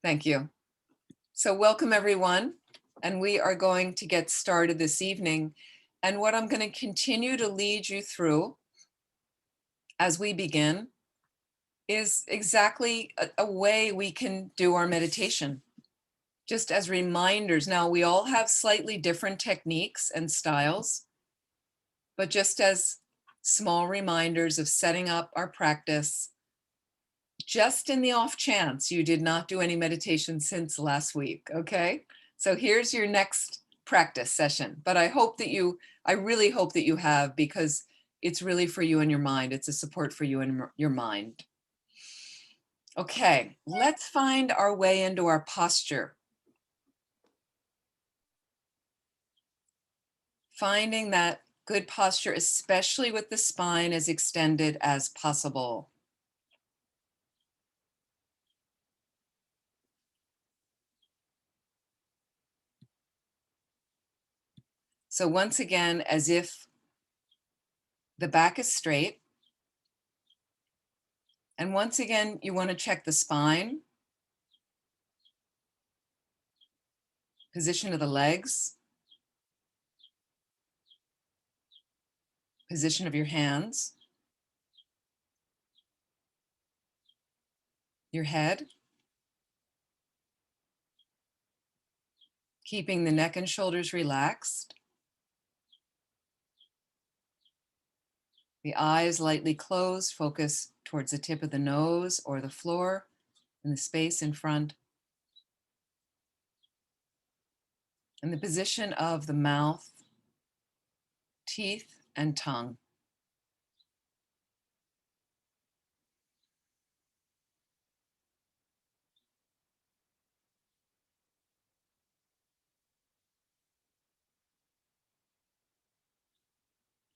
Thank you. So welcome everyone. And we are going to get started this evening. And what I'm going to continue to lead you through as we begin is exactly a way we can do our meditation. Just as reminders. Now, we all have slightly different techniques and styles, but just as small reminders of setting up our practice, just in the off chance you did not do any meditation since last week, okay? So here's your next practice session. But I really hope that you have, because it's really for you and your mind. It's a support for you and your mind. Okay, let's find our way into our posture. Finding that good posture, especially with the spine as extended as possible. So once again, as if the back is straight. And once again, you want to check the spine, position of the legs, position of your hands, your head, keeping the neck and shoulders relaxed, the eyes lightly closed, focus towards the tip of the nose or the floor and the space in front, and the position of the mouth, teeth, and tongue.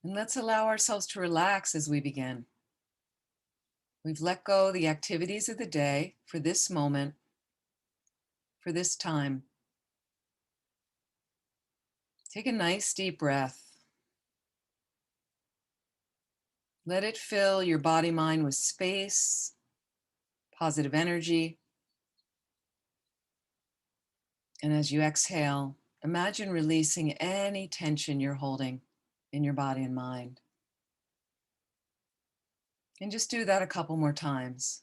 And let's allow ourselves to relax as we begin. We've let go the activities of the day for this moment, for this time. Take a nice deep breath. Let it fill your body, mind with space, positive energy. And as you exhale, imagine releasing any tension you're holding in your body and mind. And just do that a couple more times.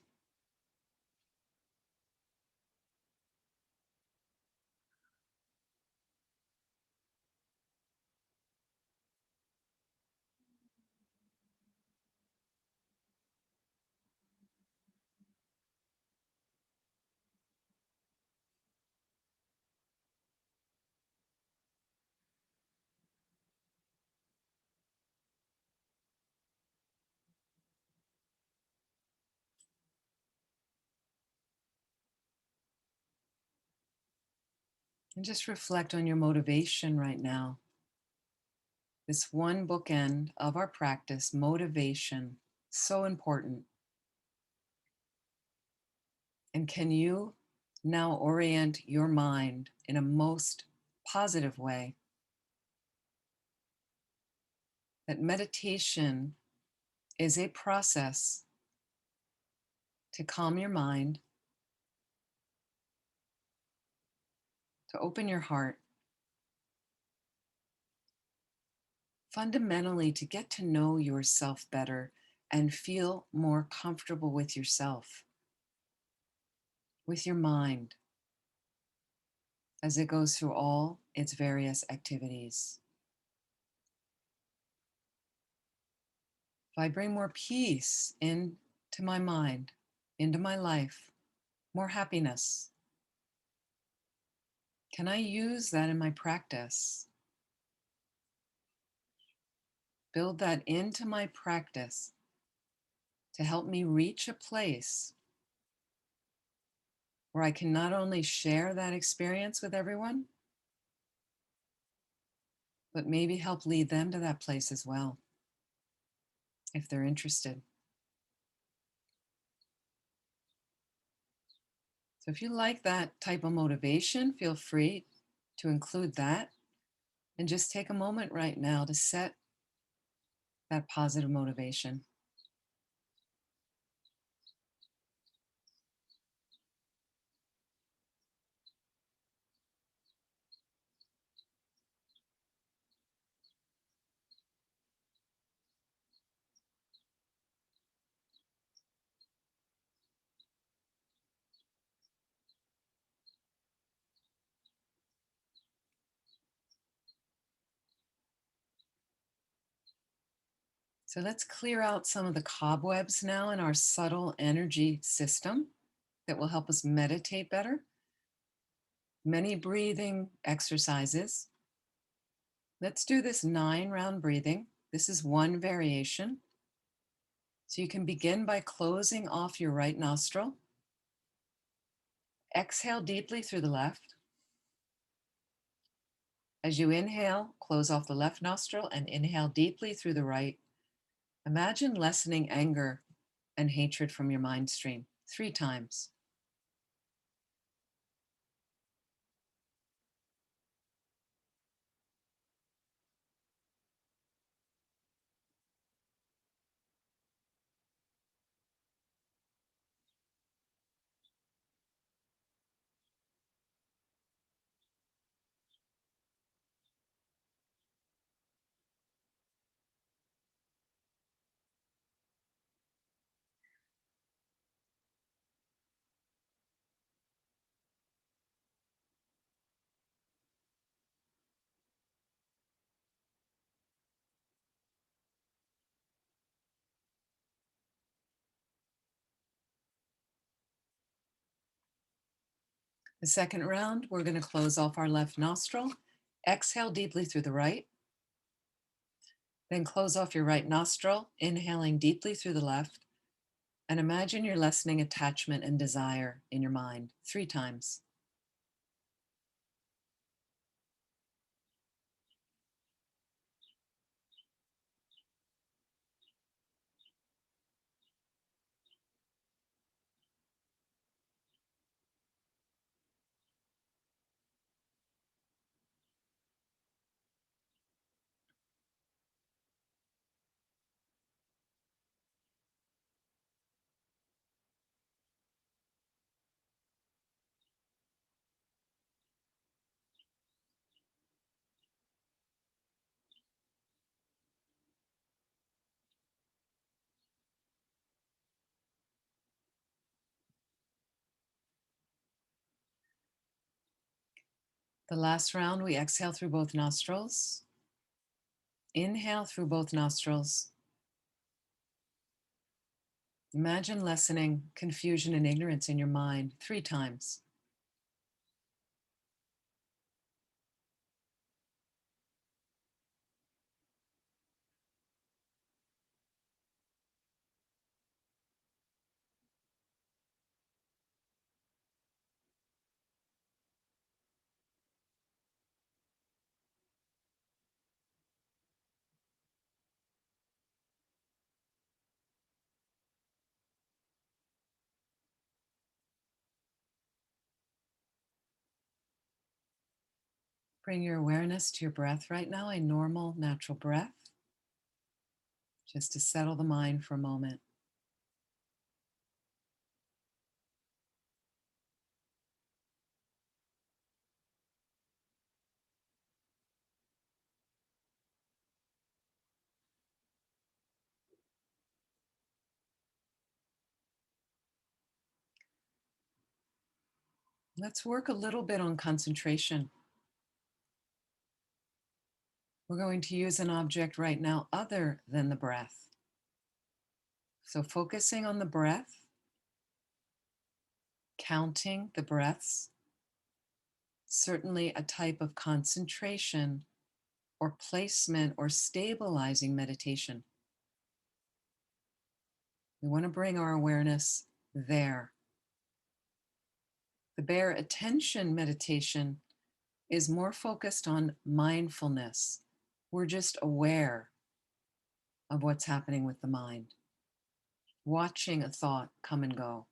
And just reflect on your motivation right now. This one bookend of our practice, motivation, so important. And can you now orient your mind in a most positive way? That meditation is a process to calm your mind, to open your heart, fundamentally to get to know yourself better and feel more comfortable with yourself, with your mind, as it goes through all its various activities. If I bring more peace into my mind, into my life, more happiness, can I use that in my practice? Build that into my practice to help me reach a place where I can not only share that experience with everyone, but maybe help lead them to that place as well, if they're interested. So if you like that type of motivation, feel free to include that, and just take a moment right now to set that positive motivation. So let's clear out some of the cobwebs now in our subtle energy system that will help us meditate better. Many breathing exercises. Let's do this 9-round breathing. This is one variation. So you can begin by closing off your right nostril. Exhale deeply through the left. As you inhale, close off the left nostril and inhale deeply through the right. Imagine lessening anger and hatred from your mind stream 3 times. The second round, we're going to close off our left nostril. Exhale deeply through the right. Then close off your right nostril, inhaling deeply through the left. And imagine you're lessening attachment and desire in your mind 3 times. The last round, we exhale through both nostrils. Inhale through both nostrils. Imagine lessening confusion and ignorance in your mind 3 times. Bring your awareness to your breath right now, a normal, natural breath, just to settle the mind for a moment. Let's work a little bit on concentration. We're going to use an object right now other than the breath. So focusing on the breath, counting the breaths, certainly a type of concentration or placement or stabilizing meditation. We want to bring our awareness there. The bare attention meditation is more focused on mindfulness. We're just aware of what's happening with the mind, watching a thought come and go,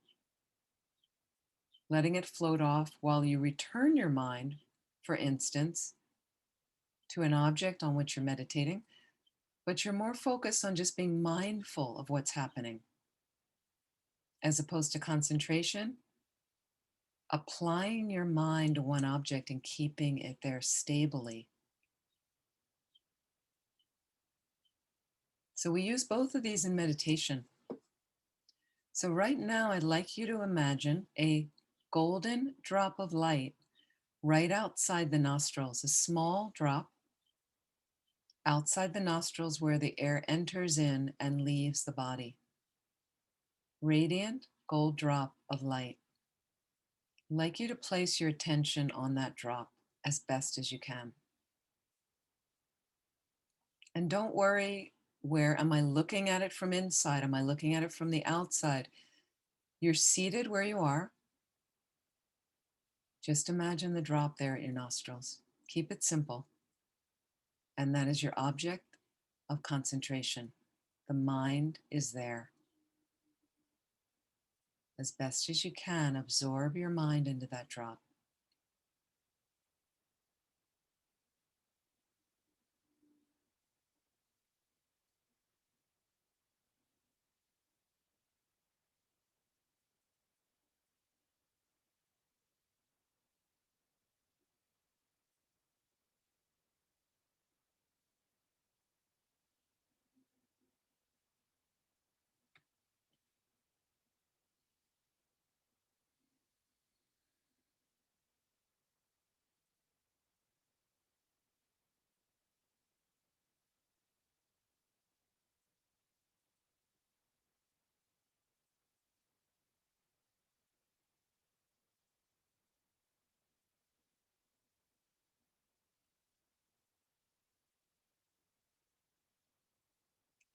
letting it float off while you return your mind, for instance, to an object on which you're meditating, but you're more focused on just being mindful of what's happening, as opposed to concentration, applying your mind to one object and keeping it there stably. So we use both of these in meditation. So right now, I'd like you to imagine a golden drop of light right outside the nostrils, a small drop outside the nostrils where the air enters in and leaves the body. Radiant gold drop of light. I'd like you to place your attention on that drop as best as you can. And don't worry, where am I looking at it from inside? Am I looking at it from the outside? You're seated where you are. Just imagine the drop there at your nostrils. Keep it simple. And that is your object of concentration. The mind is there. As best as you can, absorb your mind into that drop.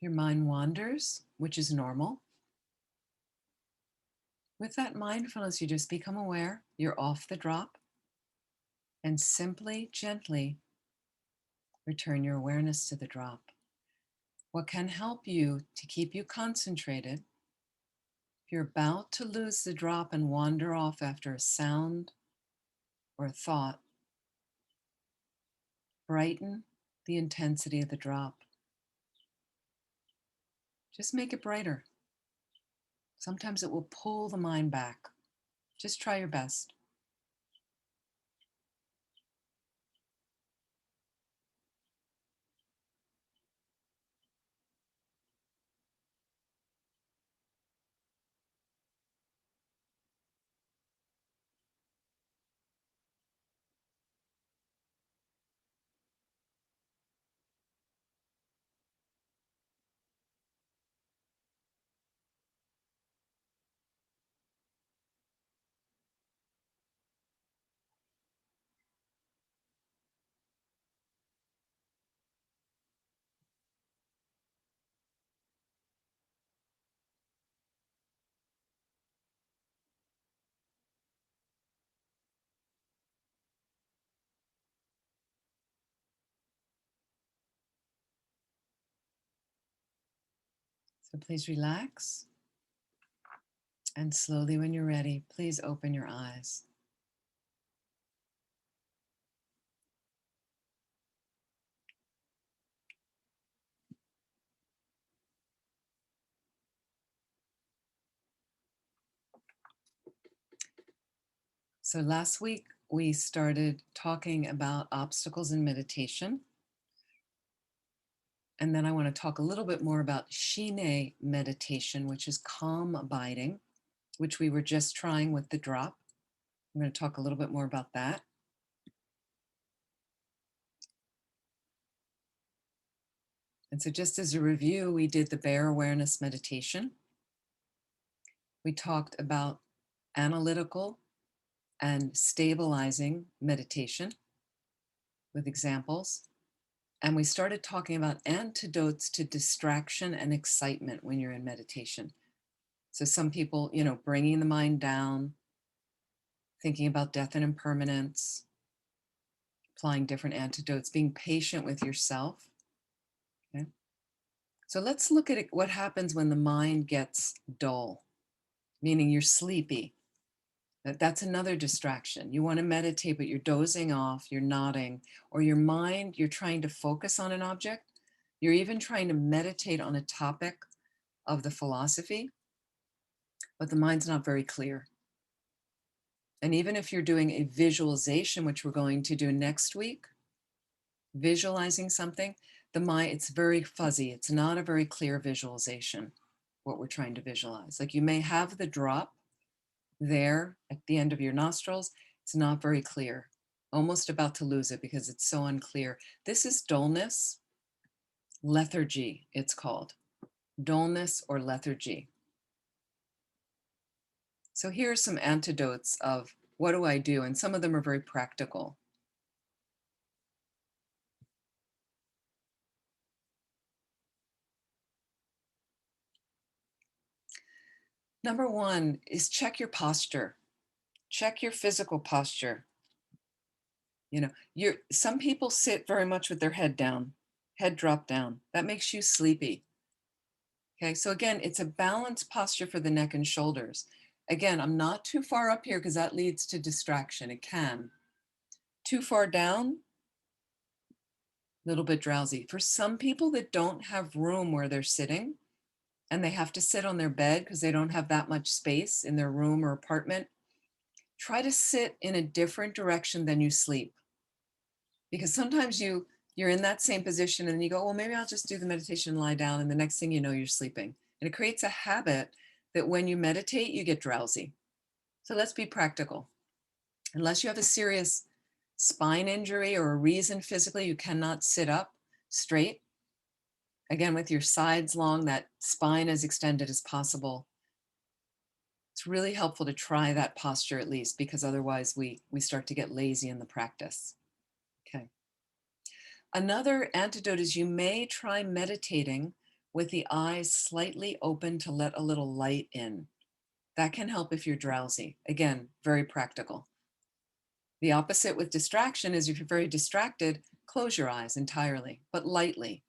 Your mind wanders, which is normal. With that mindfulness, you just become aware you're off the drop and simply, gently return your awareness to the drop. What can help you to keep you concentrated, if you're about to lose the drop and wander off after a sound or a thought, brighten the intensity of the drop. Just make it brighter. Sometimes it will pull the mind back. Just try your best. So please relax. And slowly, when you're ready, please open your eyes. So last week, we started talking about obstacles in meditation. And then I want to talk a little bit more about Shine meditation, which is calm abiding, which we were just trying with the drop. I'm going to talk a little bit more about that. And so just as a review, we did the bare awareness meditation. We talked about analytical and stabilizing meditation with examples. And we started talking about antidotes to distraction and excitement when you're in meditation. So some people, bringing the mind down, thinking about death and impermanence, applying different antidotes, being patient with yourself. Okay. So let's look at what happens when the mind gets dull, meaning you're sleepy. That's another distraction. You want to meditate, but you're dozing off, you're nodding, or your mind, you're trying to focus on an object. You're even trying to meditate on a topic of the philosophy, but the mind's not very clear. And even if you're doing a visualization, which we're going to do next week, visualizing something, the mind, it's very fuzzy. It's not a very clear visualization, what we're trying to visualize. Like you may have the drop there at the end of your nostrils. It's not very clear, almost about to lose it because it's so unclear. This is dullness. Lethargy, it's called. Dullness or lethargy. So here are some antidotes of what do I do? And some of them are very practical. Number one is check your posture. Check your physical posture. You know, some people sit very much with their head down, head dropped down. That makes you sleepy. Okay, so again, it's a balanced posture for the neck and shoulders. Again, I'm not too far up here because that leads to distraction. It can. Too far down, a little bit drowsy. For some people that don't have room where they're sitting and they have to sit on their bed because they don't have that much space in their room or apartment, try to sit in a different direction than you sleep. Because sometimes you're in that same position and you go, well, maybe I'll just do the meditation and lie down. And the next thing you know, you're sleeping. And it creates a habit that when you meditate, you get drowsy. So let's be practical. Unless you have a serious spine injury or a reason physically you cannot sit up straight, again, with your sides long, that spine as extended as possible, it's really helpful to try that posture at least, because otherwise we start to get lazy in the practice. Okay. Another antidote is you may try meditating with the eyes slightly open to let a little light in. That can help if you're drowsy. Again, very practical. The opposite with distraction is if you're very distracted, close your eyes entirely, but lightly.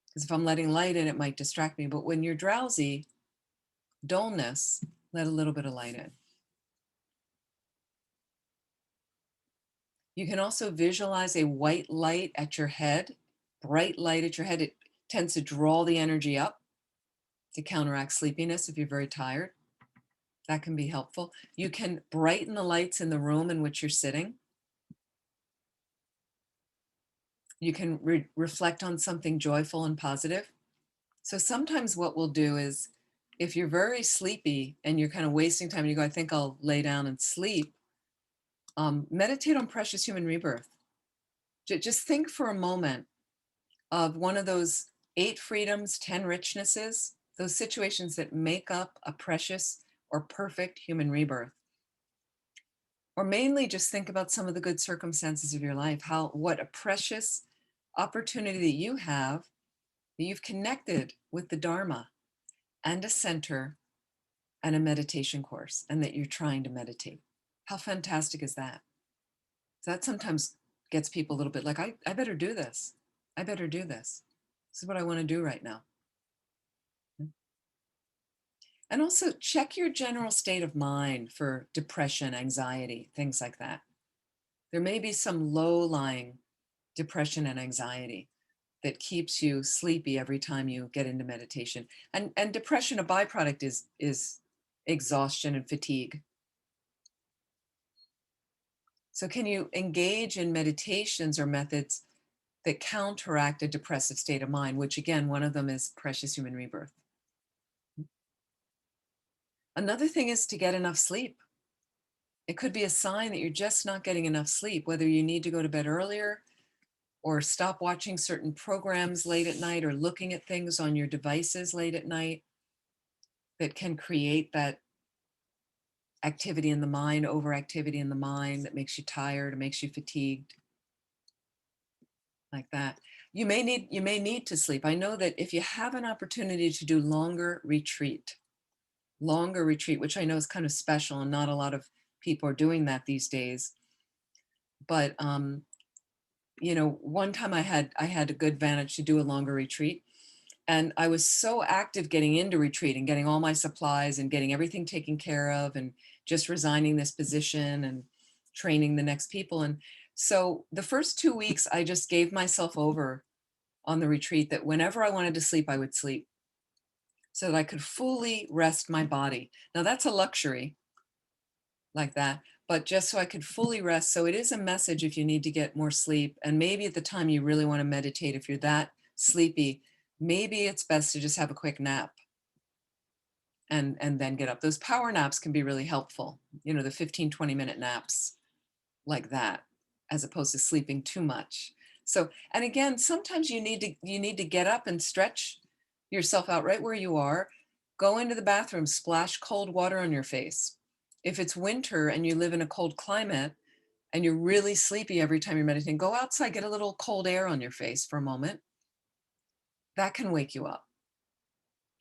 Because if I'm letting light in, it might distract me. But when you're drowsy, dullness, let a little bit of light in. You can also visualize a white light at your head, bright light at your head. It tends to draw the energy up to counteract sleepiness if you're very tired. That can be helpful. You can brighten the lights in the room in which you're sitting. You can reflect on something joyful and positive. So sometimes what we'll do is, if you're very sleepy and you're kind of wasting time, and you go, I think I'll lay down and sleep, meditate on precious human rebirth. Just think for a moment of one of those 8 freedoms, 10 richnesses, those situations that make up a precious or perfect human rebirth. Or mainly just think about some of the good circumstances of your life, what a precious opportunity that you have, that you've connected with the Dharma and a center and a meditation course, and that you're trying to meditate. How fantastic is that? So that sometimes gets people a little bit like, I better do this. I better do this. This is what I want to do right now. And also check your general state of mind for depression, anxiety, things like that. There may be some low-lying depression and anxiety that keeps you sleepy every time you get into meditation. And depression, a byproduct is exhaustion and fatigue. So can you engage in meditations or methods that counteract a depressive state of mind, which again, one of them is precious human rebirth. Another thing is to get enough sleep. It could be a sign that you're just not getting enough sleep, whether you need to go to bed earlier or stop watching certain programs late at night or looking at things on your devices late at night that can create that activity in the mind, overactivity in the mind that makes you tired, or makes you fatigued, like that. You may need to sleep. I know that if you have an opportunity to do longer retreat, which I know is kind of special and not a lot of people are doing that these days. But one time I had a good vantage to do a longer retreat, and I was so active getting into retreat and getting all my supplies and getting everything taken care of and just resigning this position and training the next people. And so the first 2 weeks, I just gave myself over on the retreat that whenever I wanted to sleep, I would sleep so that I could fully rest my body. Now that's a luxury like that, but just so I could fully rest. So it is a message if you need to get more sleep. And maybe at the time you really want to meditate, if you're that sleepy, maybe it's best to just have a quick nap and then get up. Those power naps can be really helpful. The 15, 20-minute naps like that, as opposed to sleeping too much. So, and again, sometimes you need to get up and stretch yourself out right where you are. Go into the bathroom, splash cold water on your face. If it's winter and you live in a cold climate and you're really sleepy every time you're meditating, go outside, get a little cold air on your face for a moment. That can wake you up.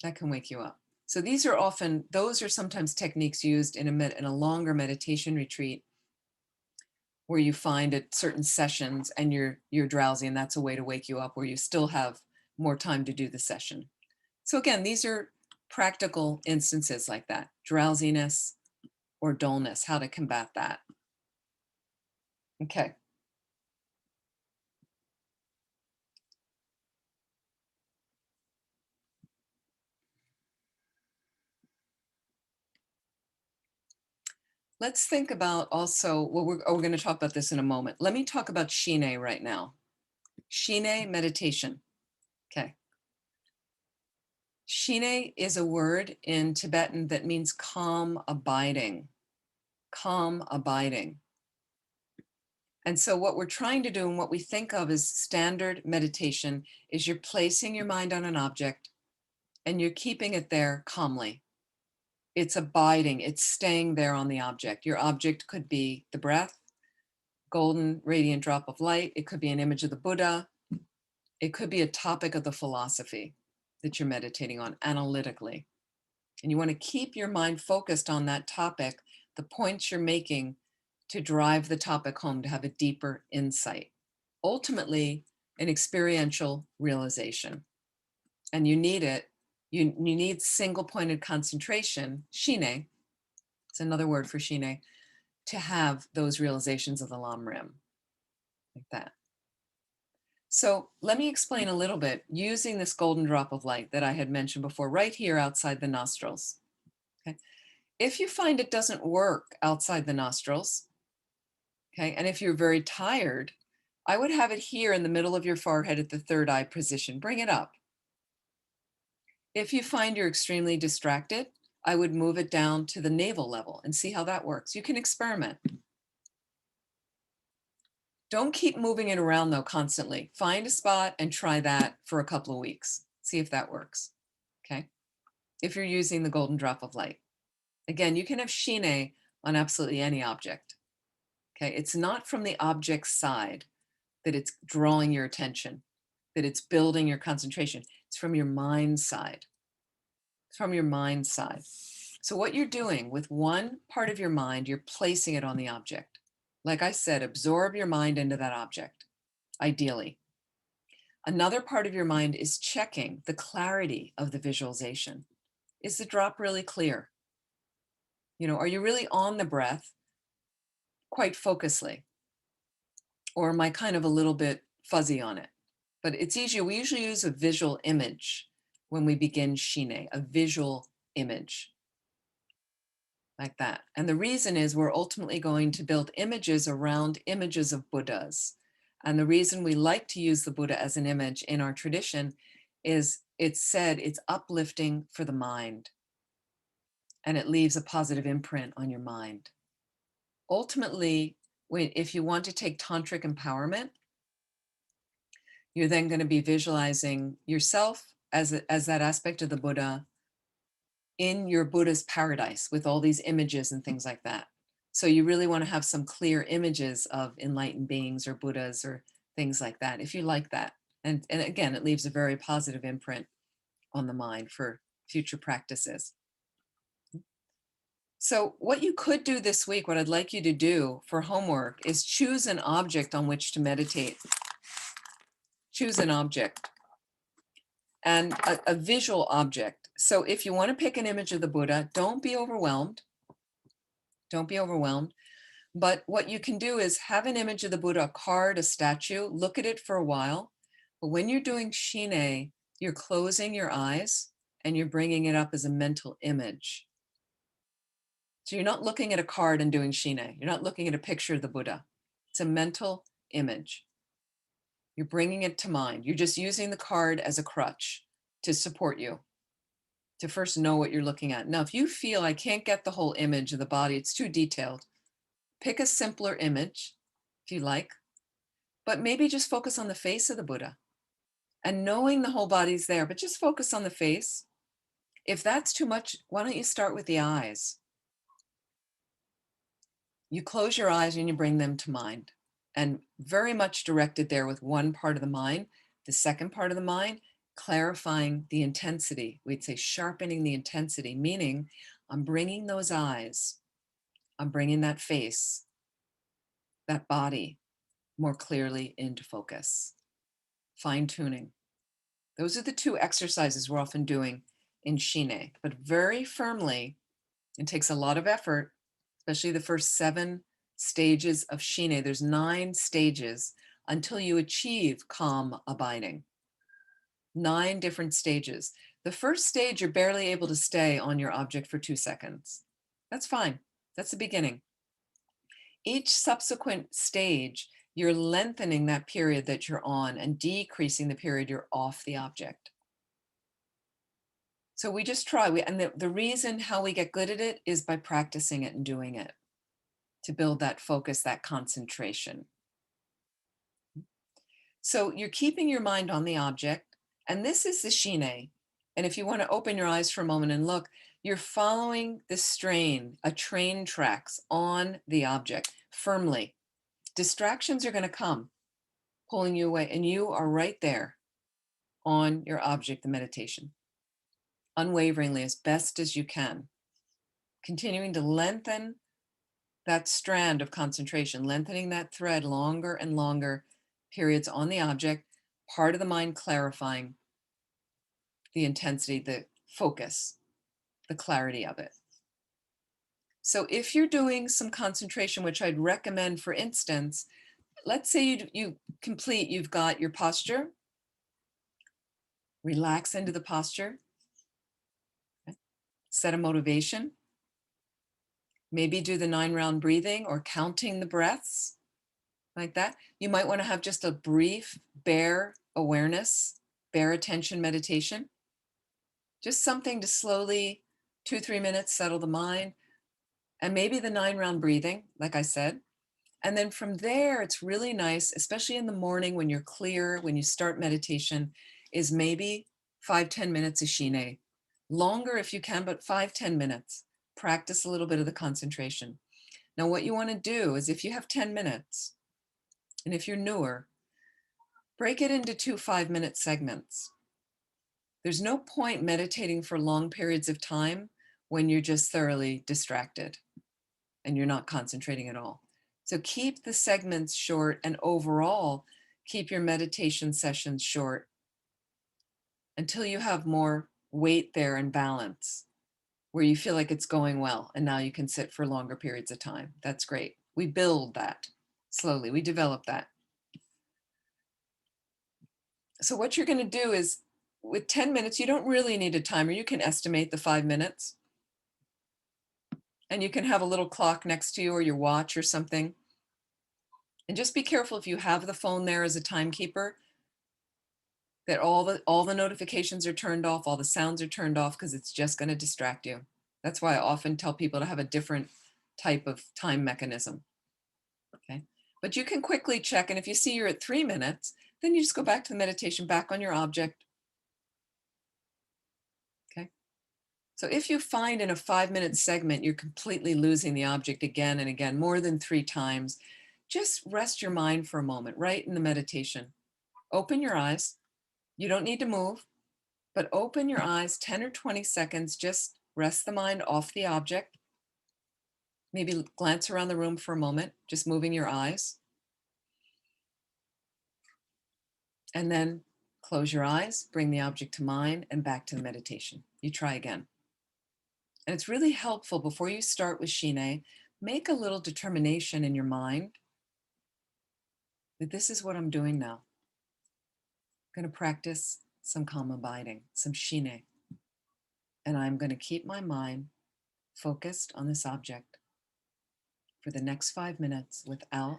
That can wake you up. So those are sometimes techniques used in a longer meditation retreat where you find at certain sessions and you're drowsy, and that's a way to wake you up where you still have more time to do the session. So again, these are practical instances like that: drowsiness or dullness, how to combat that. Okay. Let's think about also, well, we're going to talk about this in a moment. Let me talk about Shine right now. Shine meditation. Okay. Shine is a word in Tibetan that means calm abiding. Calm abiding. And so what we're trying to do and what we think of as standard meditation is you're placing your mind on an object and you're keeping it there calmly. It's abiding, it's staying there on the object. Your object could be the breath, golden radiant drop of light. It could be an image of the Buddha. It could be a topic of the philosophy that you're meditating on analytically. And you want to keep your mind focused on that topic, the points you're making, to drive the topic home, to have a deeper insight. Ultimately, an experiential realization. And you need it. You need single pointed concentration, shine, it's another word for shine, to have those realizations of the Lam Rim, like that. So let me explain a little bit using this golden drop of light that I had mentioned before, right here outside the nostrils. Okay. If you find it doesn't work outside the nostrils, okay, and if you're very tired, I would have it here in the middle of your forehead at the third eye position. Bring it up. If you find you're extremely distracted, I would move it down to the navel level and see how that works. You can experiment. Don't keep moving it around though constantly. Find a spot and try that for a couple of weeks. See if that works. Okay. If you're using the golden drop of light. Again, you can have shine on absolutely any object. Okay. It's not from the object side that it's drawing your attention, that it's building your concentration. It's from your mind side. It's from your mind side. So what you're doing with one part of your mind, you're placing it on the object. Like I said, absorb your mind into that object, ideally. Another part of your mind is checking the clarity of the visualization. Is the drop really clear? You know, are you really on the breath quite focusedly? Or am I kind of a little bit fuzzy on it? But it's easier. We usually use a visual image when we begin shine, a visual image like that. And the reason is we're ultimately going to build images around images of Buddhas. And the reason we like to use the Buddha as an image in our tradition is it's said it's uplifting for the mind and it leaves a positive imprint on your mind. Ultimately, if you want to take tantric empowerment, you're then going to be visualizing yourself as that aspect of the Buddha in your Buddha's paradise with all these images and things like that. So you really want to have some clear images of enlightened beings or Buddhas or things like that, if you like that. And again, it leaves a very positive imprint on the mind for future practices. So what you could do this week, what I'd like you to do for homework, is choose an object on which to meditate. Choose an object and a visual object. So if you want to pick an image of the Buddha, don't be overwhelmed. Don't be overwhelmed. But what you can do is have an image of the Buddha, a card, a statue, look at it for a while. But when you're doing shine, you're closing your eyes and you're bringing it up as a mental image. So you're not looking at a card and doing shine. You're not looking at a picture of the Buddha. It's a mental image. You're bringing it to mind. You're just using the card as a crutch to support you, to first know what you're looking at. Now, if you feel I can't get the whole image of the body, it's too detailed, pick a simpler image if you like. but maybe just focus on the face of the Buddha and knowing the whole body's there, but just focus on the face. If that's too much, why don't you start with the eyes? You close your eyes and you bring them to mind, and very much directed there with one part of the mind. The second part of the mind, clarifying the intensity. We'd say sharpening the intensity, meaning I'm bringing those eyes, I'm bringing that face, that body more clearly into focus. Fine tuning. Those are the two exercises we're often doing in Shine, but very firmly. It takes a lot of effort, especially the first 7 stages of Shine. There's 9 stages until you achieve calm abiding. 9 different stages. The first stage, you're barely able to stay on your object for 2 seconds. That's fine. That's the beginning. Each subsequent stage, you're lengthening that period that you're on and decreasing the period you're off the object. So we just try. And the reason how we get good at it is by practicing it and doing it to build that focus, that concentration. So you're keeping your mind on the object, and this is the Shine. And if you want to open your eyes for a moment and look, you're following the strain, a train tracks on the object firmly. Distractions are going to come, pulling you away, and you are right there on your object, the meditation, unwaveringly as best as you can, continuing to lengthen that strand of concentration, lengthening that thread longer and longer periods on the object, part of the mind clarifying the intensity, the focus, the clarity of it. So if you're doing some concentration, which I'd recommend, for instance, let's say you've got your posture, relax into the posture, okay? Set a motivation, maybe do the 9-round breathing or counting the breaths like that. You might want to have just a brief bare awareness, bare attention meditation, just something to slowly 2-3 minutes settle the mind, and maybe the 9-round breathing, like I said. And then from there, it's really nice, especially in the morning when you're clear, when you start meditation, is maybe 5-10 minutes of Shine. Longer if you can, but 5-10 minutes. Practice a little bit of the concentration. Now, what you want to do is, if you have 10 minutes, and if you're newer, break it into 2 5-minute segments. There's no point meditating for long periods of time when you're just thoroughly distracted and you're not concentrating at all. So keep the segments short, and overall, keep your meditation sessions short until you have more weight there and balance, where you feel like it's going well, and now you can sit for longer periods of time. That's great. We build that slowly. We develop that. So what you're going to do is, with 10 minutes, you don't really need a timer. You can estimate the 5 minutes. And you can have a little clock next to you or your watch or something. And just be careful, if you have the phone there as a timekeeper, that all the notifications are turned off, all the sounds are turned off, because it's just going to distract you. That's why I often tell people to have a different type of time mechanism. Okay. But you can quickly check, and if you see you're at 3 minutes, then you just go back to the meditation, back on your object. Okay. So if you find in a 5-minute segment you're completely losing the object again and again, more than 3 times, just rest your mind for a moment, right in the meditation. Open your eyes. You don't need to move, but open your eyes 10 or 20 seconds, just rest the mind off the object. Maybe glance around the room for a moment, just moving your eyes. And then close your eyes, bring the object to mind, and back to the meditation. You try again. And it's really helpful, before you start with Shine, make a little determination in your mind that this is what I'm doing now. I'm going to practice some calm abiding, some Shine. And I'm going to keep my mind focused on this object for the next 5 minutes without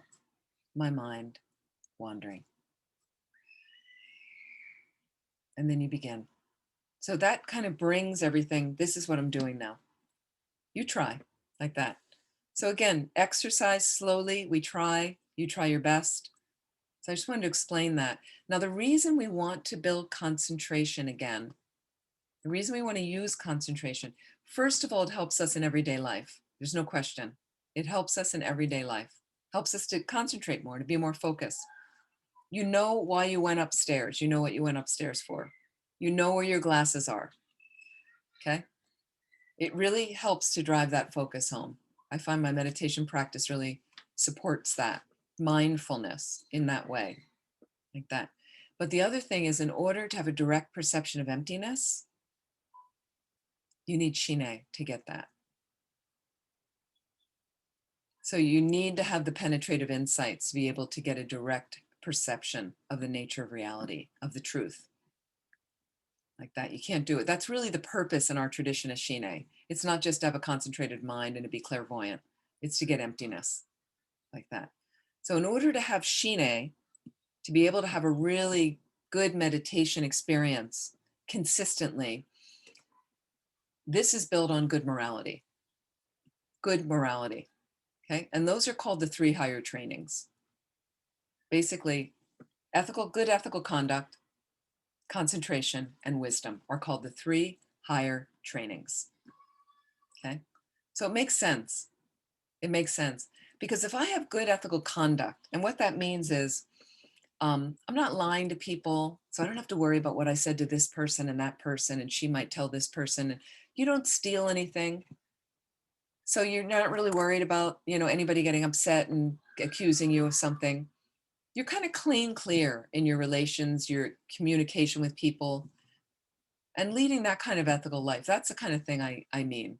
my mind wandering. And then you begin. So that kind of brings everything. This is what I'm doing now. You try like that. So again, exercise slowly. We try. You try your best. So I just wanted to explain that. Now, the reason we want to build concentration again, the reason we want to use concentration, first of all, it helps us in everyday life. There's no question. It helps us in everyday life, helps us to concentrate more, to be more focused. You know why you went upstairs. You know what you went upstairs for. You know where your glasses are. Okay. It really helps to drive that focus home. I find my meditation practice really supports that mindfulness in that way, like that. But the other thing is, in order to have a direct perception of emptiness, you need Shine to get that. So you need to have the penetrative insights to be able to get a direct perception of the nature of reality, of the truth. Like that, you can't do it. That's really the purpose in our tradition of Shine. It's not just to have a concentrated mind and to be clairvoyant. It's to get emptiness, like that. So in order to have Shine, to be able to have a really good meditation experience consistently, this is built on good morality. Good morality. Okay. And those are called the 3 higher trainings. Basically, good ethical conduct, concentration, and wisdom are called the 3 higher trainings. Okay. So it makes sense. It makes sense. Because if I have good ethical conduct, and what that means is I'm not lying to people, so I don't have to worry about what I said to this person and that person, and she might tell this person. And you don't steal anything. So you're not really worried about, anybody getting upset and accusing you of something. You're kind of clear in your relations, your communication with people, and leading that kind of ethical life. That's the kind of thing I mean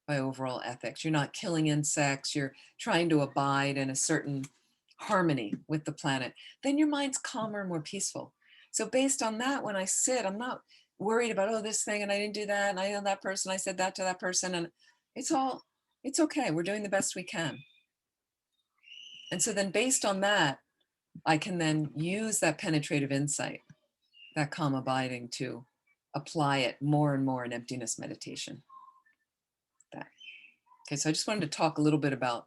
by overall ethics. You're not killing insects, you're trying to abide in a certain harmony with the planet. Then your mind's calmer and more peaceful. So based on that, when I sit, I'm not worried about, oh, this thing, and I didn't do that, and I know that person, I said that to that person, and it's okay. We're doing the best we can. And so then based on that, I can then use that penetrative insight, that calm abiding, to apply it more and more in emptiness meditation. That. Okay, so I just wanted to talk a little bit about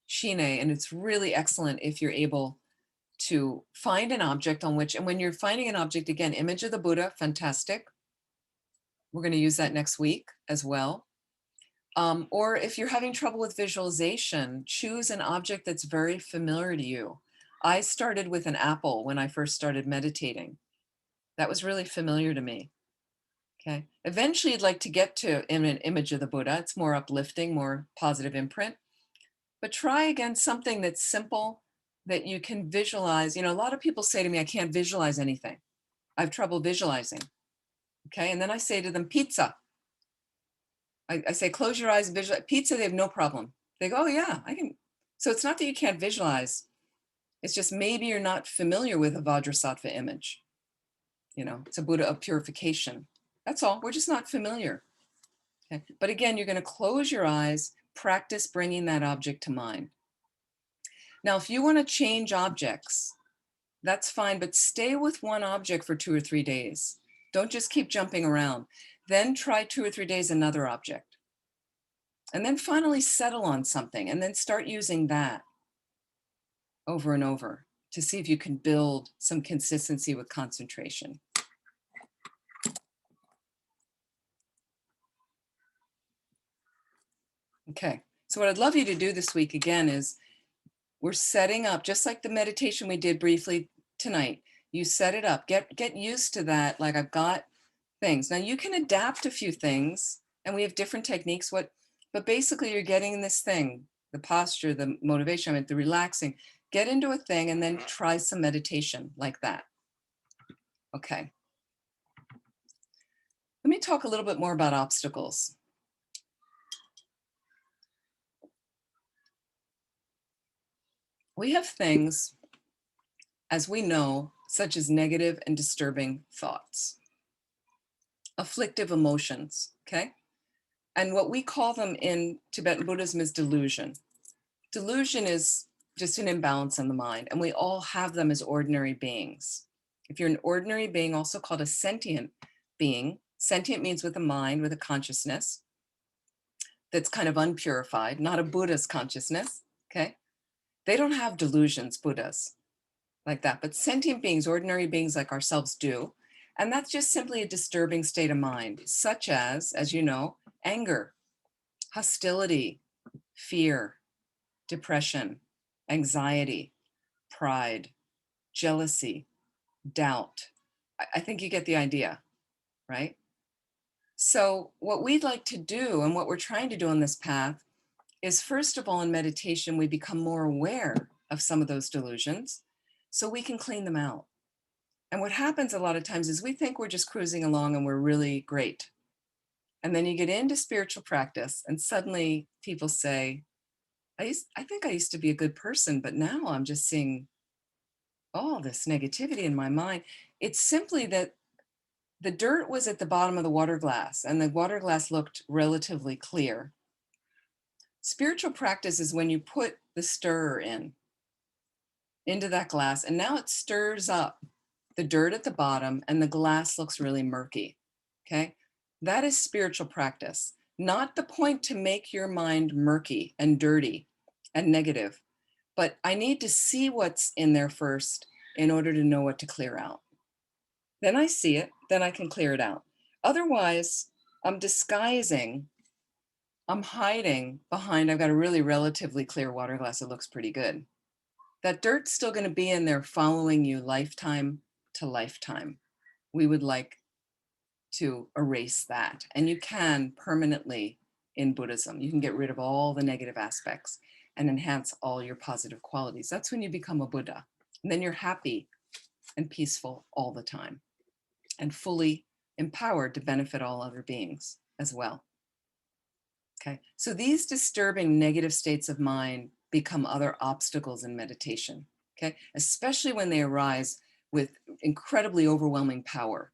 Shine, and it's really excellent if you're able to find an object on which, and when you're finding an object, again, image of the Buddha, fantastic. We're going to use that next week as well. Or if you're having trouble with visualization, choose an object that's very familiar to you. I started with an apple when I first started meditating. That was really familiar to me. Okay. Eventually, you'd like to get to an image of the Buddha. It's more uplifting, more positive imprint. But try again something that's simple, that you can visualize. A lot of people say to me, I can't visualize anything. I have trouble visualizing. Okay. And then I say to them, pizza. I say, close your eyes and visualize. Pizza, they have no problem. They go, oh, yeah, I can. So it's not that you can't visualize. It's just maybe you're not familiar with a Vajrasattva image. It's a Buddha of purification. That's all. We're just not familiar. Okay. But again, you're going to close your eyes, practice bringing that object to mind. Now, if you want to change objects, that's fine, but stay with one object for 2 or 3 days. Don't just keep jumping around. Then try 2 or 3 days another object. And then finally settle on something, and then start using that over and over to see if you can build some consistency with concentration. Okay, so what I'd love you to do this week again is, we're setting up, just like the meditation we did briefly tonight. You set it up, get used to that. Like, I've got things. Now you can adapt a few things, and we have different techniques, but basically you're getting this thing, the posture, the motivation, the relaxing, get into a thing, and then try some meditation like that. Okay. Let me talk a little bit more about obstacles. We have things, as we know, such as negative and disturbing thoughts, afflictive emotions, okay? And what we call them in Tibetan Buddhism is delusion. Delusion is just an imbalance in the mind, and we all have them as ordinary beings. If you're an ordinary being, also called a sentient being, sentient means with a mind, with a consciousness that's kind of unpurified, not a Buddha's consciousness, okay? They don't have delusions, Buddhas. like that. But sentient beings, ordinary beings like ourselves do. And that's just simply a disturbing state of mind, such as you know, anger, hostility, fear, depression, anxiety, pride, jealousy, doubt. I think you get the idea, right? So, what we'd like to do and what we're trying to do on this path is, first of all, in meditation, we become more aware of some of those delusions so we can clean them out. And what happens a lot of times is we think we're just cruising along and we're really great. And then you get into spiritual practice, and suddenly people say, I think I used to be a good person, but now I'm just seeing all this negativity in my mind. It's simply that the dirt was at the bottom of the water glass and the water glass looked relatively clear. Spiritual practice is when you put the stirrer into that glass, and now it stirs up the dirt at the bottom and the glass looks really murky. Okay? That is spiritual practice, not the point to make your mind murky and dirty and negative, but I need to see what's in there first in order to know what to clear out. Then I see it, then I can clear it out. Otherwise, I'm disguising, I'm hiding behind, I've got a really relatively clear water glass that looks pretty good. That dirt's still going to be in there following you lifetime to lifetime. We would like to erase that. And you can permanently in Buddhism. You can get rid of all the negative aspects and enhance all your positive qualities. That's when you become a Buddha. And then you're happy and peaceful all the time and fully empowered to benefit all other beings as well. Okay, so these disturbing negative states of mind become other obstacles in meditation, okay, especially when they arise with incredibly overwhelming power.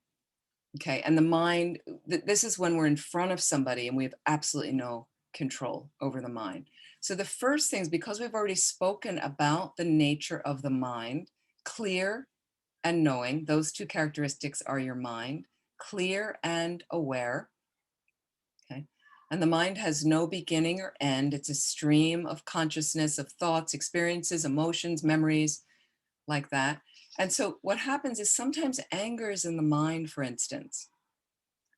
Okay, and the mind, this is when we're in front of somebody and we have absolutely no control over the mind. So the first thing is, because we've already spoken about the nature of the mind, clear and knowing, those two characteristics are your mind, clear and aware. Okay. And the mind has no beginning or end. It's a stream of consciousness, of thoughts, experiences, emotions, memories, like that. And so what happens is sometimes anger is in the mind, for instance,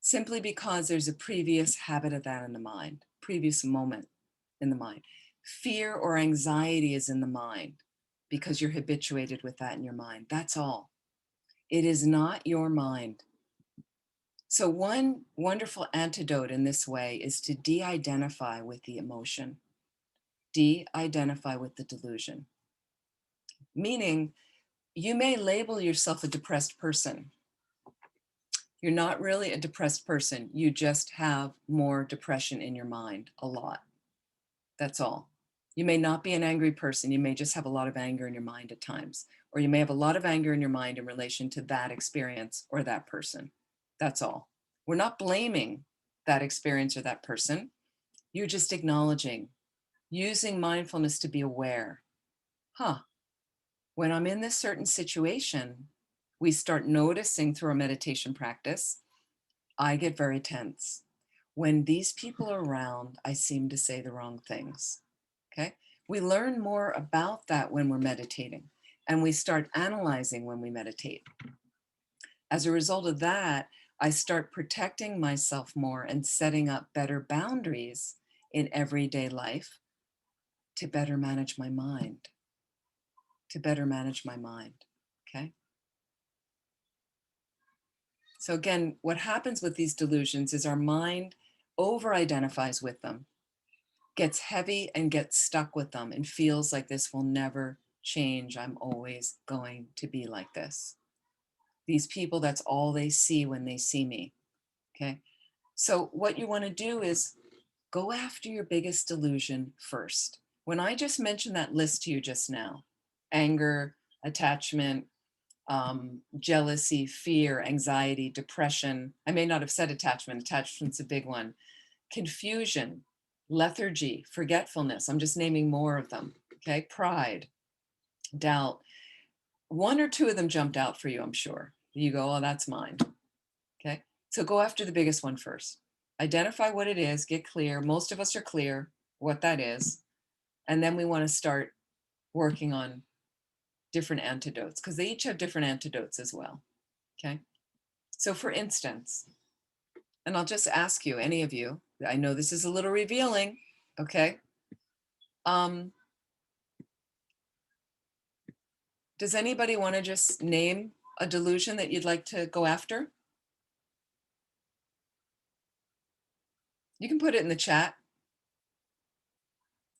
simply because there's a previous habit of that in the mind, previous moment in the mind. Fear or anxiety is in the mind because you're habituated with that in your mind. That's all. It is not your mind. So one wonderful antidote in this way is to de-identify with the emotion, de-identify with the delusion. Meaning, you may label yourself a depressed person. You're not really a depressed person. You just have more depression in your mind, a lot. That's all. You may not be an angry person. You may just have a lot of anger in your mind at times. Or you may have a lot of anger in your mind in relation to that experience or that person. That's all. We're not blaming that experience or that person. You're just acknowledging, using mindfulness to be aware. When I'm in this certain situation, we start noticing through our meditation practice, I get very tense. When these people are around, I seem to say the wrong things. Okay? We learn more about that when we're meditating, and we start analyzing when we meditate. As a result of that, I start protecting myself more and setting up better boundaries in everyday life to better manage my mind, okay? So again, what happens with these delusions is our mind over-identifies with them, gets heavy and gets stuck with them and feels like this will never change. I'm always going to be like this. These people, that's all they see when they see me, okay? So what you want to do is go after your biggest delusion first. When I just mentioned that list to you just now, anger, attachment, jealousy, fear, anxiety, depression. I may not have said attachment. Attachment's a big one. Confusion, lethargy, forgetfulness. I'm just naming more of them. Okay. Pride, doubt. One or two of them jumped out for you, I'm sure. You go, oh, that's mine. Okay. So go after the biggest one first. Identify what it is, get clear. Most of us are clear what that is. And then we want to start working on different antidotes because they each have different antidotes as well. Okay. So for instance, and I'll just ask you, any of you, I know this is a little revealing. Okay. Does anybody want to just name a delusion that you'd like to go after? You can put it in the chat.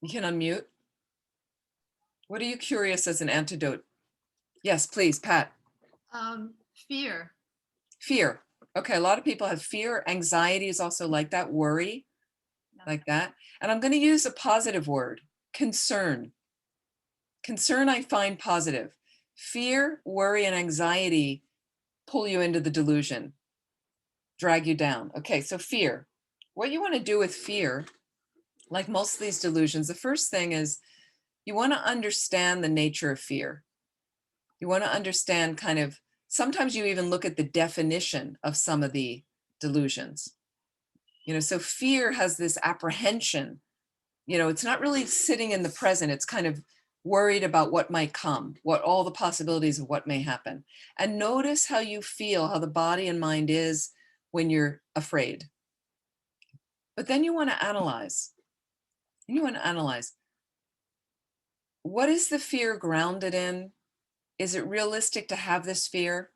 You can unmute. What are you curious as an antidote? Yes, please, Pat. Fear. Fear. Okay, a lot of people have fear. Anxiety is also like that. Worry, like that. And I'm going to use a positive word, concern. Concern I find positive. Fear, worry, and anxiety pull you into the delusion, drag you down. Okay, so fear. What you want to do with fear, like most of these delusions, the first thing is you want to understand the nature of fear. You want to understand kind of, sometimes you even look at the definition of some of the delusions. So fear has this apprehension. It's not really sitting in the present. It's kind of worried about what might come, what all the possibilities of what may happen. And notice how you feel, how the body and mind is when you're afraid. But then you want to analyze. What is the fear grounded in? Is it realistic to have this fear?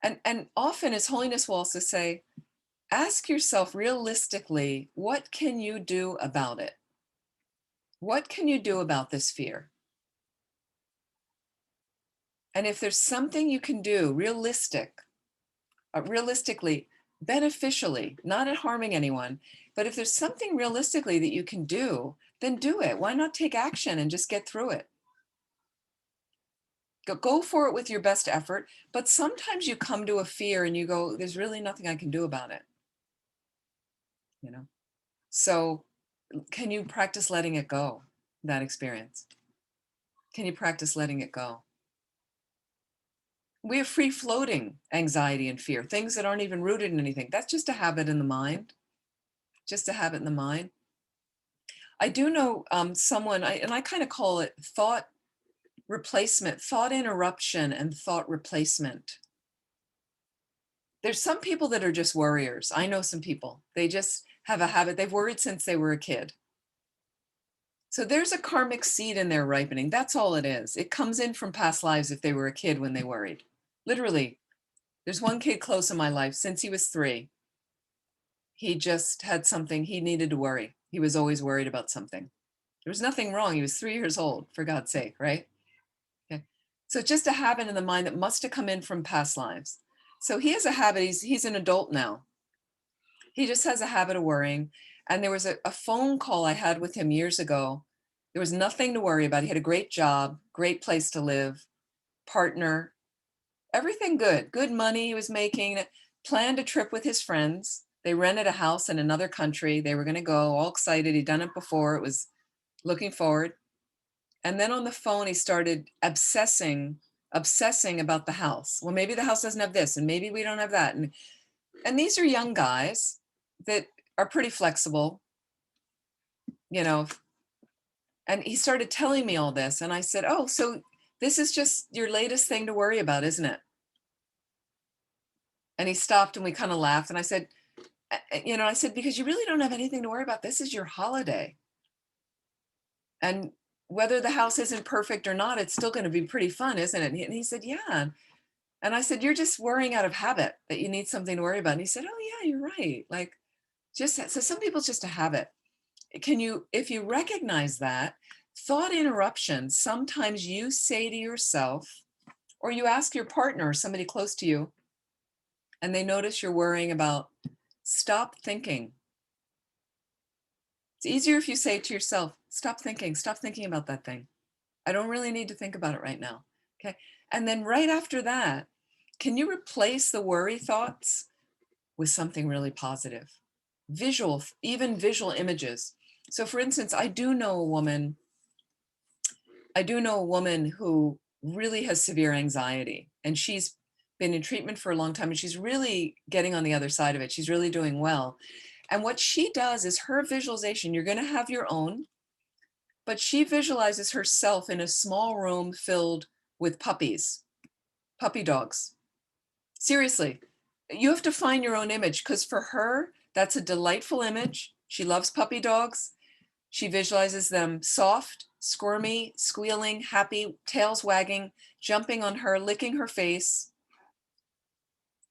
And often His Holiness will also say, ask yourself realistically, what can you do about it? What can you do about this fear? And if there's something you can do realistically, beneficially, not at harming anyone, but if there's something realistically that you can do, then do it. Why not take action and just get through it? Go for it with your best effort. But sometimes you come to a fear and you go, there's really nothing I can do about it. So can you practice letting it go, that experience? Can you practice letting it go? We have free floating anxiety and fear, things that aren't even rooted in anything. That's just a habit in the mind, just a habit in the mind. I do know someone, and I kind of call it thought replacement, thought interruption and thought replacement. There's some people that are just worriers. I know some people, they just have a habit. They've worried since they were a kid. So there's a karmic seed in there ripening. That's all it is. It comes in from past lives if they were a kid when they worried. Literally, there's one kid close in my life since he was 3. He just had something he needed to worry. He was always worried about something. There was nothing wrong. He was 3 years old, for God's sake, right? Okay. So it's just a habit in the mind that must have come in from past lives. So he has a habit. He's an adult now. He just has a habit of worrying. And there was a phone call I had with him years ago. There was nothing to worry about. He had a great job, great place to live, partner, everything good, good money he was making, planned a trip with his friends. They rented a house in another country. They were going to go, all excited. He'd done it before. It was looking forward. And then on the phone, he started obsessing about the house. Well, maybe the house doesn't have this, and maybe we don't have that. And these are young guys that are pretty flexible, and he started telling me all this. And I said, oh, so this is just your latest thing to worry about, isn't it? And he stopped and we kind of laughed. And I said, because you really don't have anything to worry about. This is your holiday. And whether the house isn't perfect or not, it's still going to be pretty fun, isn't it? And he said, yeah. And I said, you're just worrying out of habit that you need something to worry about. And he said, oh yeah, you're right. Like, so some people it's just a habit. If you recognize that thought interruption, sometimes you say to yourself, or you ask your partner or somebody close to you, and they notice you're worrying about, stop thinking. It's easier if you say to yourself, stop thinking about that thing. I don't really need to think about it right now. Okay. And then right after that, can you replace the worry thoughts with something really positive? Even visual images. So for instance, I do know a woman who really has severe anxiety, and she's been in treatment for a long time, and she's really getting on the other side of it. She's really doing well. And what she does is her visualization, you're going to have your own, but she visualizes herself in a small room filled with puppies, puppy dogs. Seriously, you have to find your own image because for her, that's a delightful image. She loves puppy dogs. She visualizes them soft, squirmy, squealing, happy, tails wagging, jumping on her, licking her face.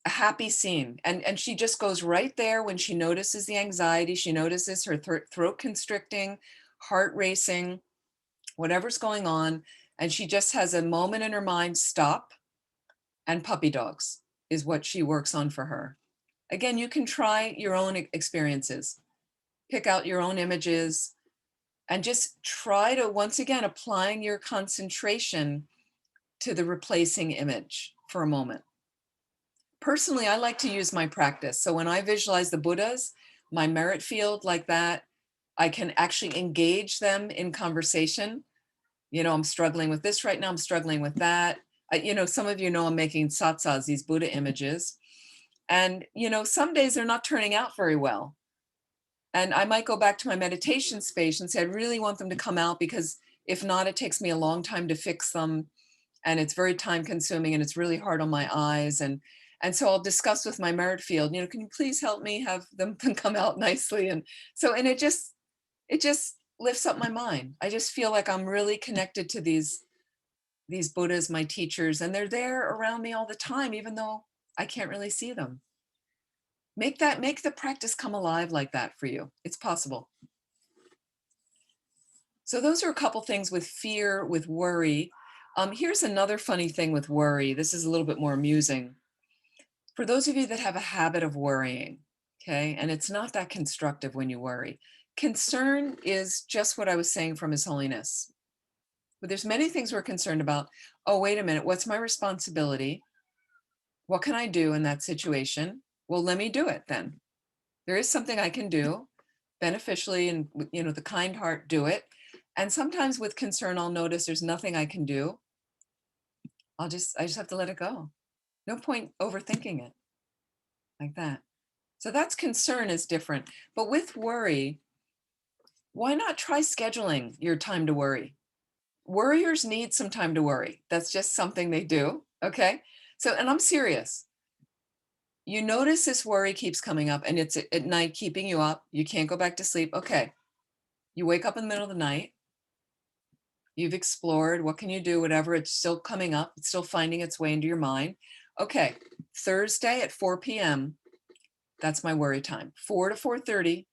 A happy scene. And she just goes right there when she notices the anxiety. She notices her throat constricting, heart racing, whatever's going on. And she just has a moment in her mind, stop, and puppy dogs is what she works on for her. Again, you can try your own experiences, pick out your own images, and just try to, once again, applying your concentration to the replacing image for a moment. Personally, I like to use my practice. So when I visualize the Buddhas, my merit field like that, I can actually engage them in conversation. I'm struggling with this right now. I'm struggling with that. Some of you know I'm making tsatsas, these Buddha images. And, some days they're not turning out very well. And I might go back to my meditation space and say, I really want them to come out because if not, it takes me a long time to fix them. And it's very time consuming and it's really hard on my eyes. And so I'll discuss with my merit field, can you please help me have them come out nicely? And it just lifts up my mind. I just feel like I'm really connected to these Buddhas, my teachers, and they're there around me all the time, even though I can't really see them. Make the practice come alive like that for you. It's possible. So those are a couple things with fear, with worry. Here's another funny thing with worry. This is a little bit more amusing. For those of you that have a habit of worrying, okay, and it's not that constructive when you worry. Concern is just what I was saying from His Holiness. But there's many things we're concerned about. Oh, wait a minute, what's my responsibility? What can I do in that situation? Well, let me do it then. There is something I can do beneficially and, the kind heart, do it. And sometimes with concern, I'll notice there's nothing I can do. I just have to let it go. No point overthinking it like that. So that's concern is different. But with worry, why not try scheduling your time to worry? Worriers need some time to worry. That's just something they do. Okay. So, and I'm serious. You notice this worry keeps coming up and it's at night keeping you up. You can't go back to sleep. Okay. You wake up in the middle of the night. You've explored. What can you do? Whatever. It's still coming up. It's still finding its way into your mind. Okay. Thursday at 4 p.m. That's my worry time. 4 to 4:30.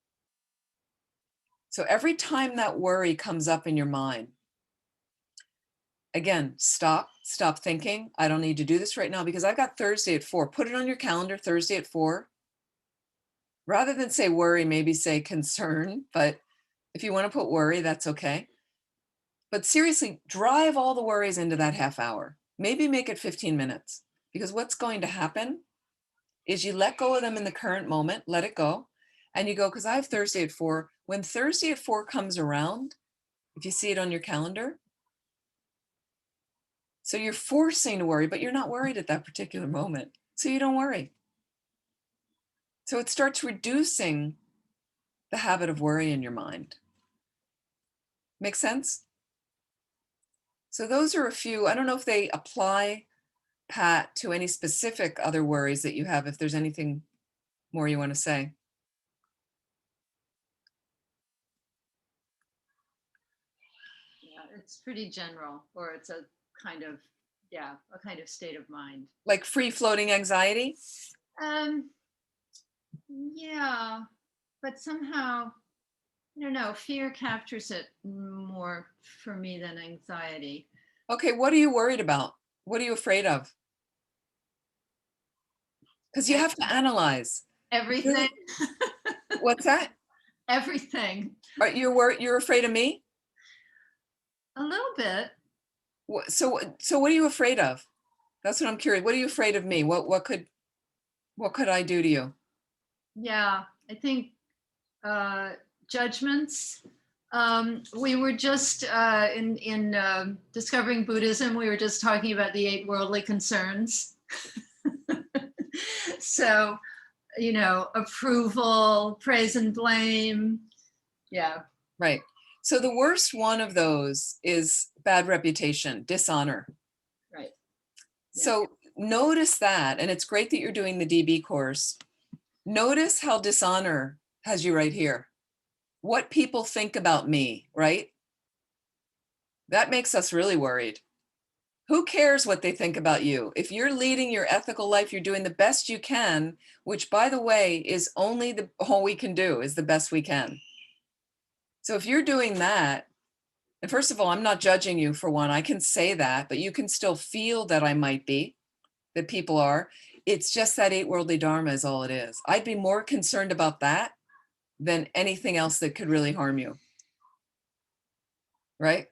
So every time that worry comes up in your mind, again, stop thinking. I don't need to do this right now because I've got Thursday at 4. Put it on your calendar, Thursday at 4. Rather than say worry, maybe say concern. But if you want to put worry, that's okay. But seriously, drive all the worries into that half hour. Maybe make it 15 minutes. Because what's going to happen is you let go of them in the current moment, let it go. And you go, because I have Thursday at 4. When Thursday at 4 comes around, if you see it on your calendar, so you're forcing to worry, but you're not worried at that particular moment. So you don't worry. So it starts reducing the habit of worry in your mind. Make sense? So those are a few. I don't know if they apply, Pat, to any specific other worries that you have, if there's anything more you want to say. Yeah, it's pretty general, or it's a kind of, a kind of state of mind. Like free-floating anxiety? Yeah, but somehow, I don't know, fear captures it more for me than anxiety. Okay, what are you worried about? What are you afraid of? Because you have to analyze. Everything. What's that? Everything. You're afraid of me? A little bit. So what are you afraid of? That's what I'm curious. What are you afraid of me? What could I do to you? Yeah, I think judgments. We were just in discovering Buddhism. We were just talking about the 8 worldly concerns. So, approval, praise and blame. Yeah. Right. So the worst one of those is bad reputation, dishonor. Right. Yeah. So notice that, and it's great that you're doing the DB course. Notice how dishonor has you right here. What people think about me, right? That makes us really worried. Who cares what they think about you? If you're leading your ethical life, you're doing the best you can, which by the way, is only all we can do is the best we can. So if you're doing that, and first of all, I'm not judging you for one, I can say that, but you can still feel that I might be, that people are. It's just that eight worldly dharma is all it is. I'd be more concerned about that than anything else that could really harm you. Right?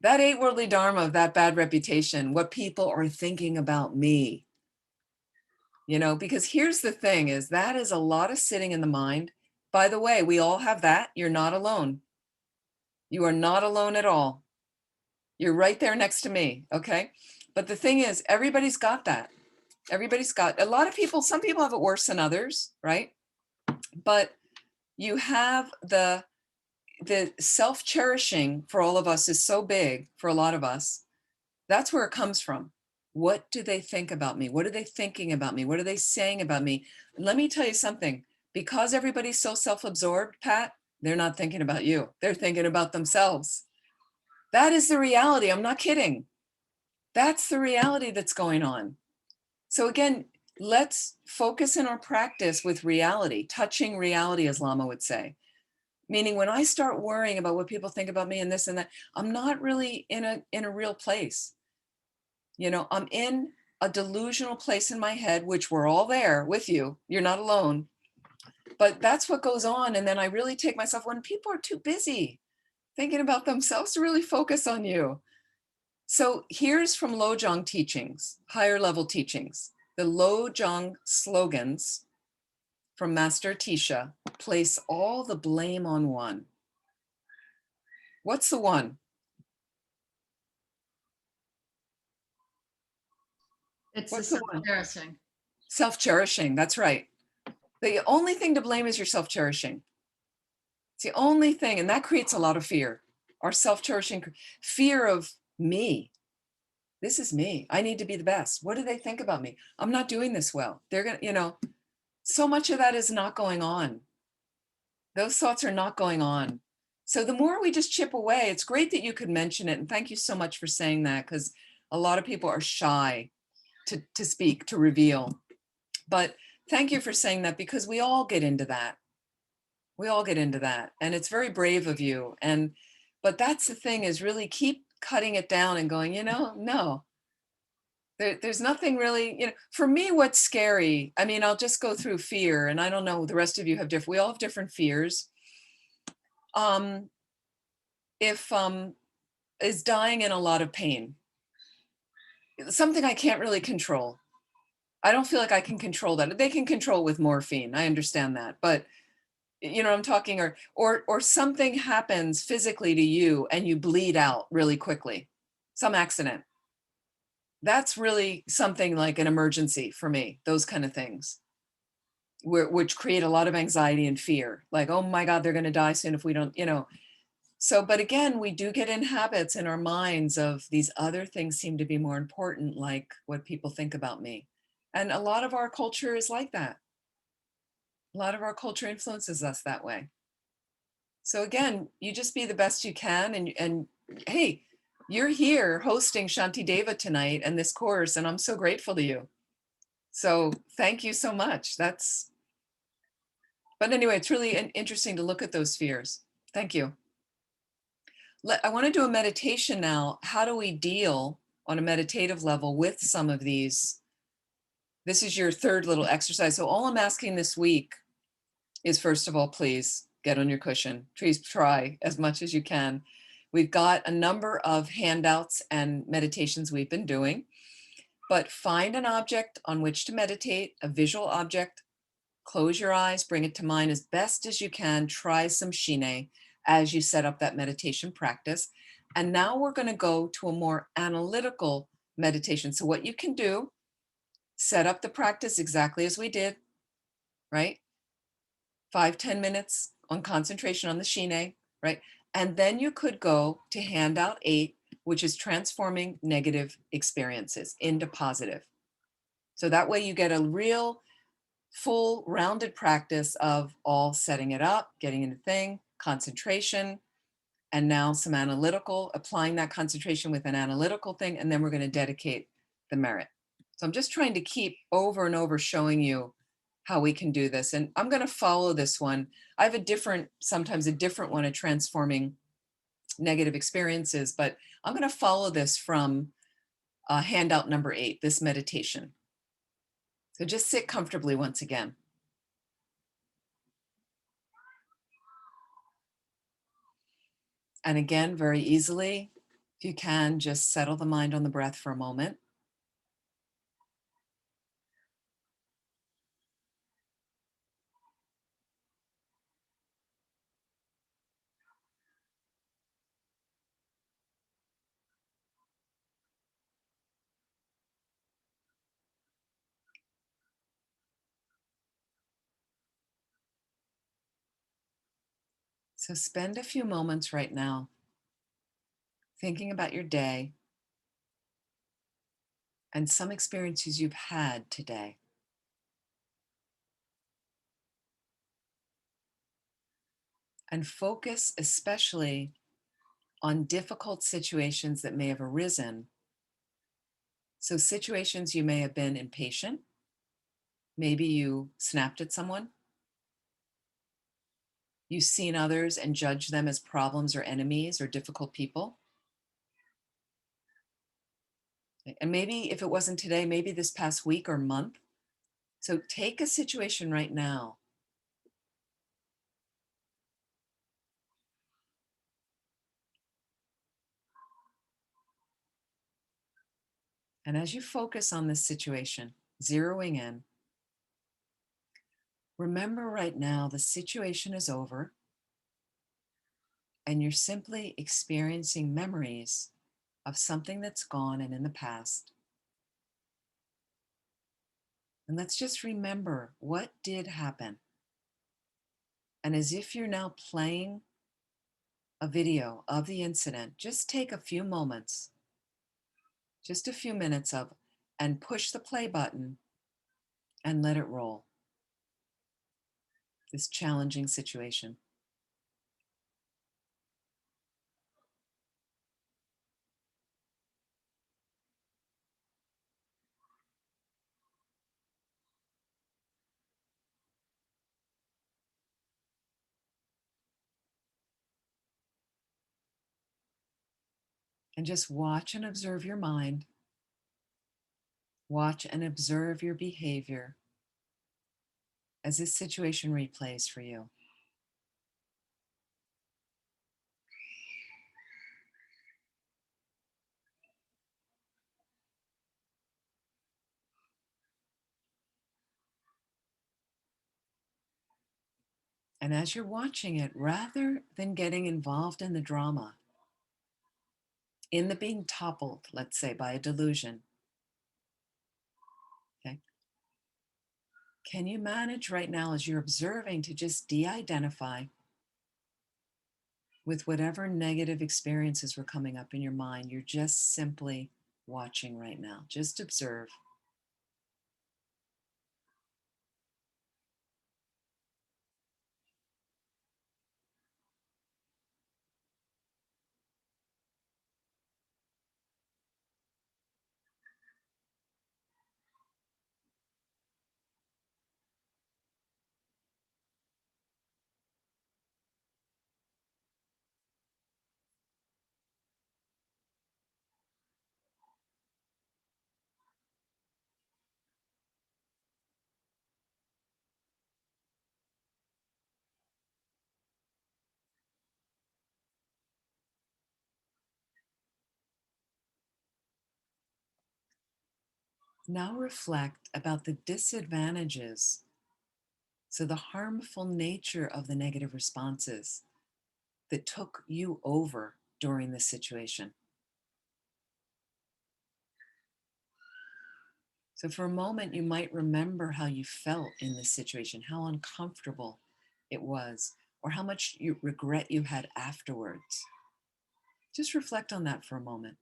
That eight worldly dharma of that bad reputation, what people are thinking about me. You know, because here's the thing is that is a lot of sitting in the mind. By the way, we all have that. You're not alone. You are not alone at all. You're right there next to me. Okay. But the thing is, everybody's got that. Everybody's got a lot of people. Some people have it worse than others. Right. But you have the self-cherishing for all of us is so big for a lot of us. That's where it comes from. What do they think about me? What are they thinking about me? What are they saying about me? And let me tell you something, because everybody's so self-absorbed, Pat, they're not thinking about you. They're thinking about themselves. That is the reality. I'm not kidding. That's the reality that's going on. So again, let's focus in our practice with reality, touching reality, as Lama would say. Meaning when I start worrying about what people think about me and this and that, I'm not really in a real place. You know, I'm in a delusional place in my head, which we're all there with you. You're not alone. But that's what goes on. And then I really take myself when people are too busy thinking about themselves to really focus on you. So here's from Lojong teachings, higher level teachings, the Lojong slogans from Master Tisha, place all the blame on one. What's the one? It's What's the the one? self-cherishing. Self-cherishing, that's right. The only thing to blame is your self-cherishing. It's the only thing, and that creates a lot of fear. Our self-cherishing, fear of me. This is me. I need to be the best. What do they think about me? I'm not doing this well. They're going to, you know, so much of that is not going on. Those thoughts are not going on. So the more we just chip away, it's great that you could mention it. And thank you so much for saying that, because a lot of people are shy to speak, to reveal. But thank you for saying that, because we all get into that. We all get into that. And it's very brave of you. But that's the thing, is really keep cutting it down and going, you know, no, there's nothing really, you know, for me, what's scary, I mean, I'll just go through fear, and I don't know, the rest of you have different, we all have different fears. If is dying in a lot of pain, something I can't really control. I don't feel like I can control that. They can control with morphine. I understand that, but you know, I'm talking, or something happens physically to you and you bleed out really quickly, some accident. That's really something like an emergency for me, those kind of things, which create a lot of anxiety and fear. Like, oh my God, they're going to die soon if we don't, you know. So, but again, we do get in habits in our minds of these other things seem to be more important, like what people think about me. And a lot of our culture is like that. A lot of our culture influences us that way. So again, you just be the best you can. And hey, you're here hosting Shanti Deva tonight and this course, and I'm so grateful to you. So thank you so much. But anyway, it's really interesting to look at those fears. Thank you. I want to do a meditation now. How do we deal on a meditative level with some of these? This is your third little exercise. So all I'm asking this week is, first of all, please get on your cushion. Please try as much as you can. We've got a number of handouts and meditations we've been doing, but find an object on which to meditate, a visual object. Close your eyes, bring it to mind as best as you can. Try some Shine as you set up that meditation practice. And now we're going to go to a more analytical meditation. So what you can do, set up the practice exactly as we did, right? 5-10 minutes on concentration on the Shine, right? And then you could go to handout 8, which is transforming negative experiences into positive. So that way you get a real full rounded practice of all setting it up, getting in the thing, concentration, and now some analytical, applying that concentration with an analytical thing, and then we're going to dedicate the merit. So I'm just trying to keep over and over showing you how we can do this. And I'm going to follow this one. I have a different, sometimes a different one of transforming negative experiences, but I'm going to follow this from handout number 8, this meditation. So just sit comfortably once again. And again, very easily, if you can, just settle the mind on the breath for a moment. So spend a few moments right now thinking about your day and some experiences you've had today. And focus especially on difficult situations that may have arisen. So situations you may have been impatient. Maybe you snapped at someone. You've seen others and judged them as problems or enemies or difficult people. And maybe if it wasn't today, maybe this past week or month. So take a situation right now. And as you focus on this situation, zeroing in, remember right now the situation is over and you're simply experiencing memories of something that's gone and in the past. And let's just remember what did happen. And as if you're now playing a video of the incident, just take a few moments, just a few minutes of, and push the play button and let it roll. This challenging situation. And just watch and observe your mind. Watch and observe your behavior as this situation replays for you. And as you're watching it, rather than getting involved in the drama, in the being toppled, let's say, by a delusion, okay, can you manage right now as you're observing to just de-identify with whatever negative experiences were coming up in your mind? You're just simply watching right now. Just observe. Now reflect about the disadvantages, so the harmful nature of the negative responses that took you over during this situation. So for a moment, you might remember how you felt in this situation, how uncomfortable it was, or how much you regret you had afterwards. Just reflect on that for a moment.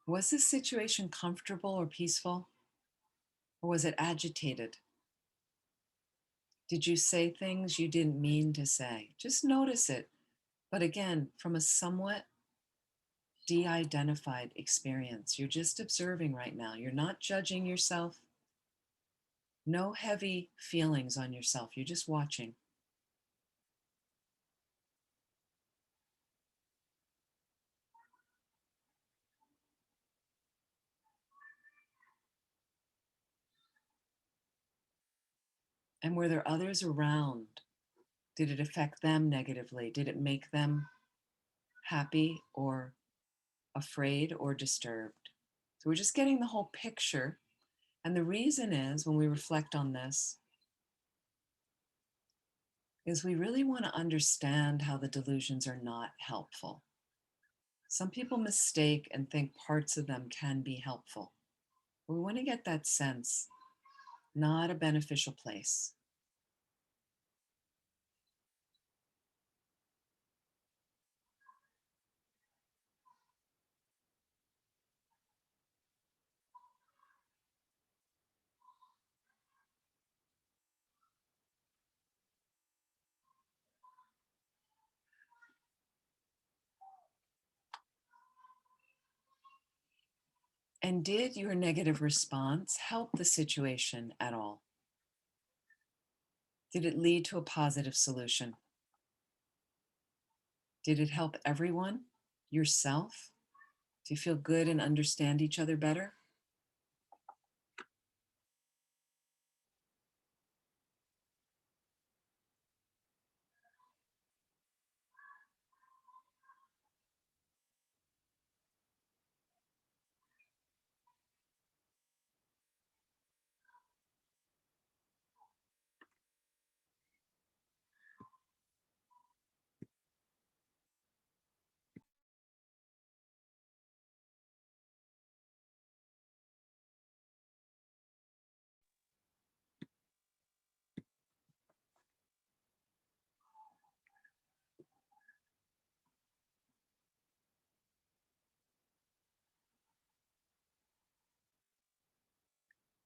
Was this situation comfortable or peaceful? Or was it agitated? Did you say things you didn't mean to say? Just notice it. But again, from a somewhat de identified experience, you're just observing right now. You're not judging yourself. No heavy feelings on yourself. You're just watching. And were there others around? Did it affect them negatively? Did it make them happy or afraid or disturbed? So we're just getting the whole picture. And the reason is, when we reflect on this, is we really want to understand how the delusions are not helpful. Some people mistake and think parts of them can be helpful. We want to get that sense, not a beneficial place. And did your negative response help the situation at all? Did it lead to a positive solution? Did it help everyone? Yourself? Do you feel good and understand each other better?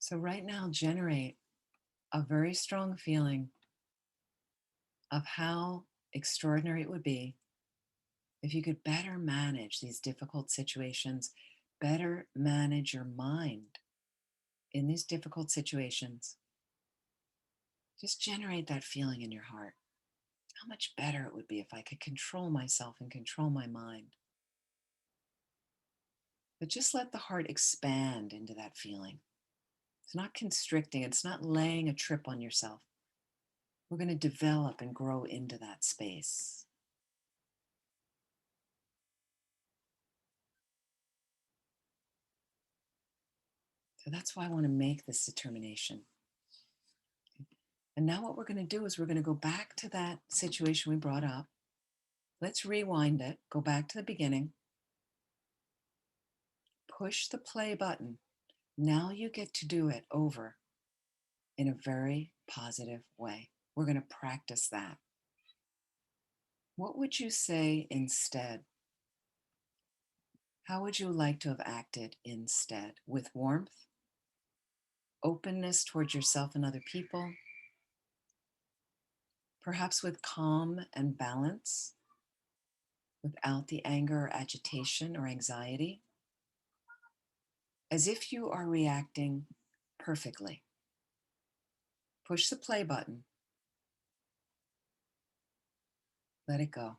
So, right now, generate a very strong feeling of how extraordinary it would be if you could better manage these difficult situations, better manage your mind in these difficult situations. Just generate that feeling in your heart. How much better it would be if I could control myself and control my mind. But just let the heart expand into that feeling. It's not constricting, it's not laying a trip on yourself. We're going to develop and grow into that space. So that's why I want to make this determination. And now what we're going to do is we're going to go back to that situation we brought up. Let's rewind it, go back to the beginning, push the play button. Now you get to do it over in a very positive way. We're going to practice that. What would you say instead? How would you like to have acted instead? With warmth, openness towards yourself and other people, perhaps with calm and balance, without the anger or agitation or anxiety, as if you are reacting perfectly. Push the play button. Let it go.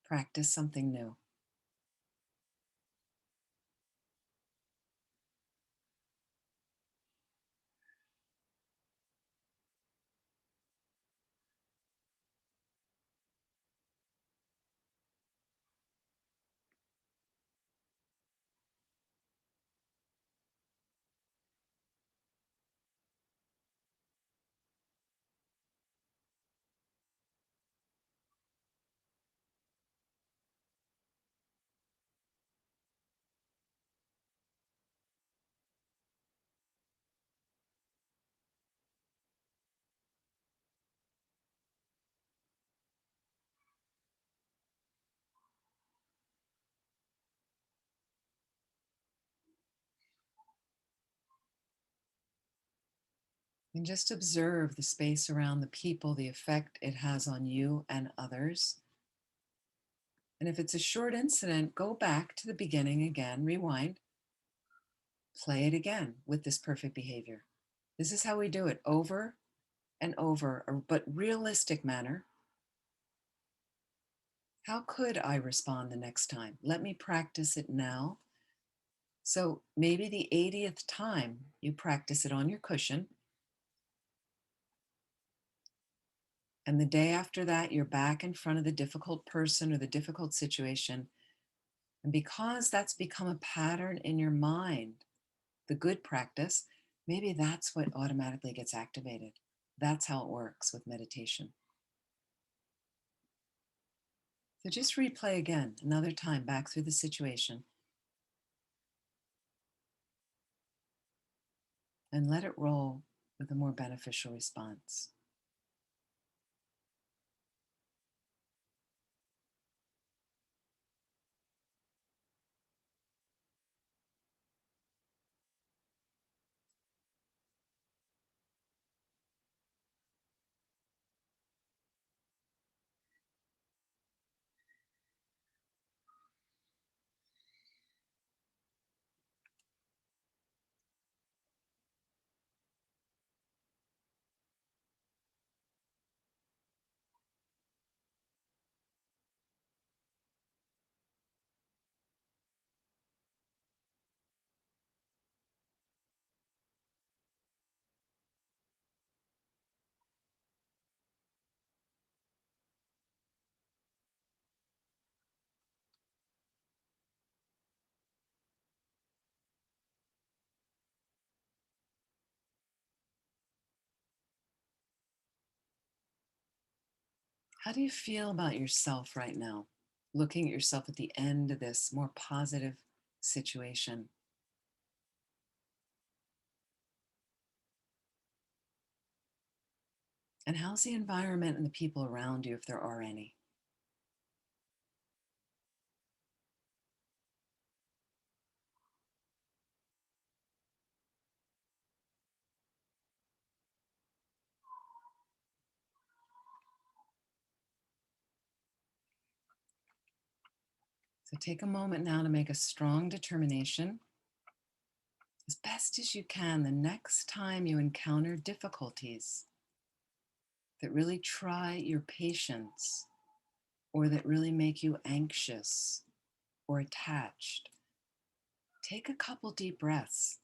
Practice something new. And just observe the space around the people, the effect it has on you and others. And if it's a short incident, go back to the beginning again, rewind, play it again with this perfect behavior. This is how we do it over and over, but realistic manner. How could I respond the next time? Let me practice it now. So maybe the 80th time you practice it on your cushion. And the day after that, you're back in front of the difficult person or the difficult situation. And because that's become a pattern in your mind, the good practice, maybe that's what automatically gets activated. That's how it works with meditation. So just replay again, another time back through the situation. And let it roll with a more beneficial response. How do you feel about yourself right now? Looking at yourself at the end of this more positive situation. And how's the environment and the people around you, if there are any? So take a moment now to make a strong determination, as best as you can, the next time you encounter difficulties that really try your patience or that really make you anxious or attached. Take a couple deep breaths.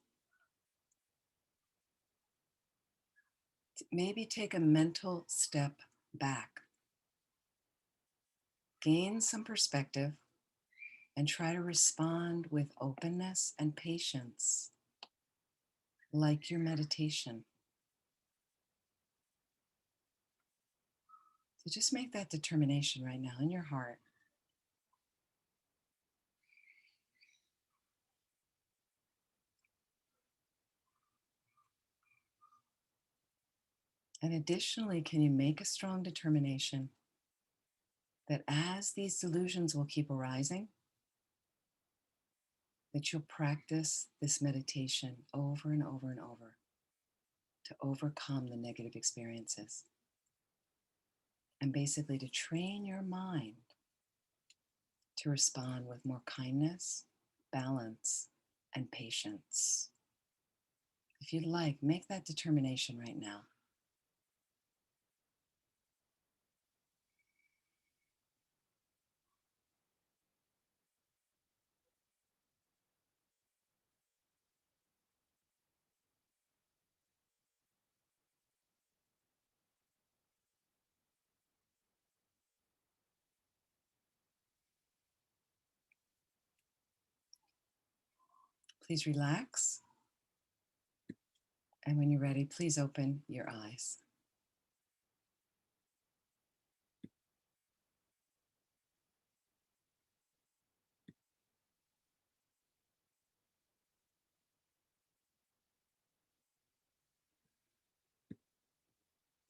Maybe take a mental step back. Gain some perspective and try to respond with openness and patience, like your meditation. So just make that determination right now in your heart. And additionally, can you make a strong determination that as these delusions will keep arising, that you'll practice this meditation over and over and over to overcome the negative experiences and basically to train your mind to respond with more kindness, balance, and patience. If you'd like, make that determination right now. Please relax. And when you're ready, please open your eyes.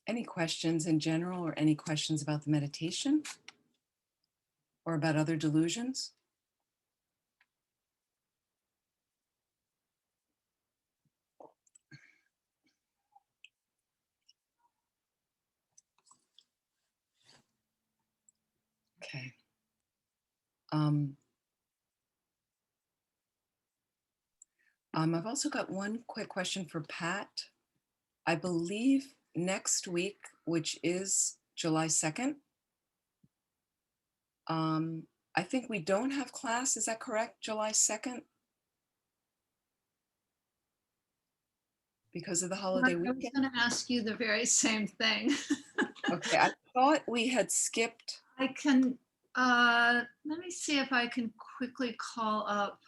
Any questions in general or any questions about the meditation or about other delusions? I've also got one quick question for Pat. I believe next week, which is July 2nd, I think we don't have class. Is that correct? July 2nd? Because of the holiday I was weekend? going to ask you the very same thing. Okay, I thought we had skipped. I can, let me see if I can quickly call up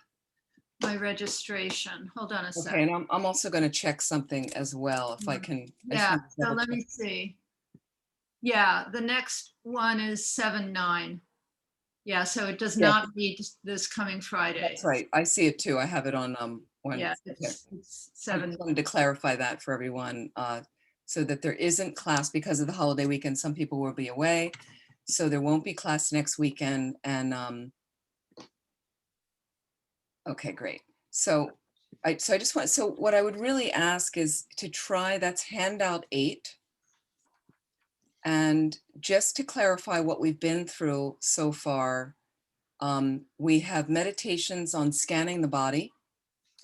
my registration. Hold on a Okay, second. and I'm also going to check something as well if I can. I just Yeah, want to so double let me check. see. Yeah, the next one is 7/9. Yeah, so it does Yes, not meet this coming Friday. that's right. I see it too. I have it on one. Yeah, Okay. it's I 7. just wanted to clarify that for everyone, so that there isn't class because of the holiday weekend. Some people will be away, so there won't be class next weekend. And okay, great. So I just want, so what I would really ask is to try, that's handout 8. And just to clarify what we've been through so far, we have meditations on scanning the body,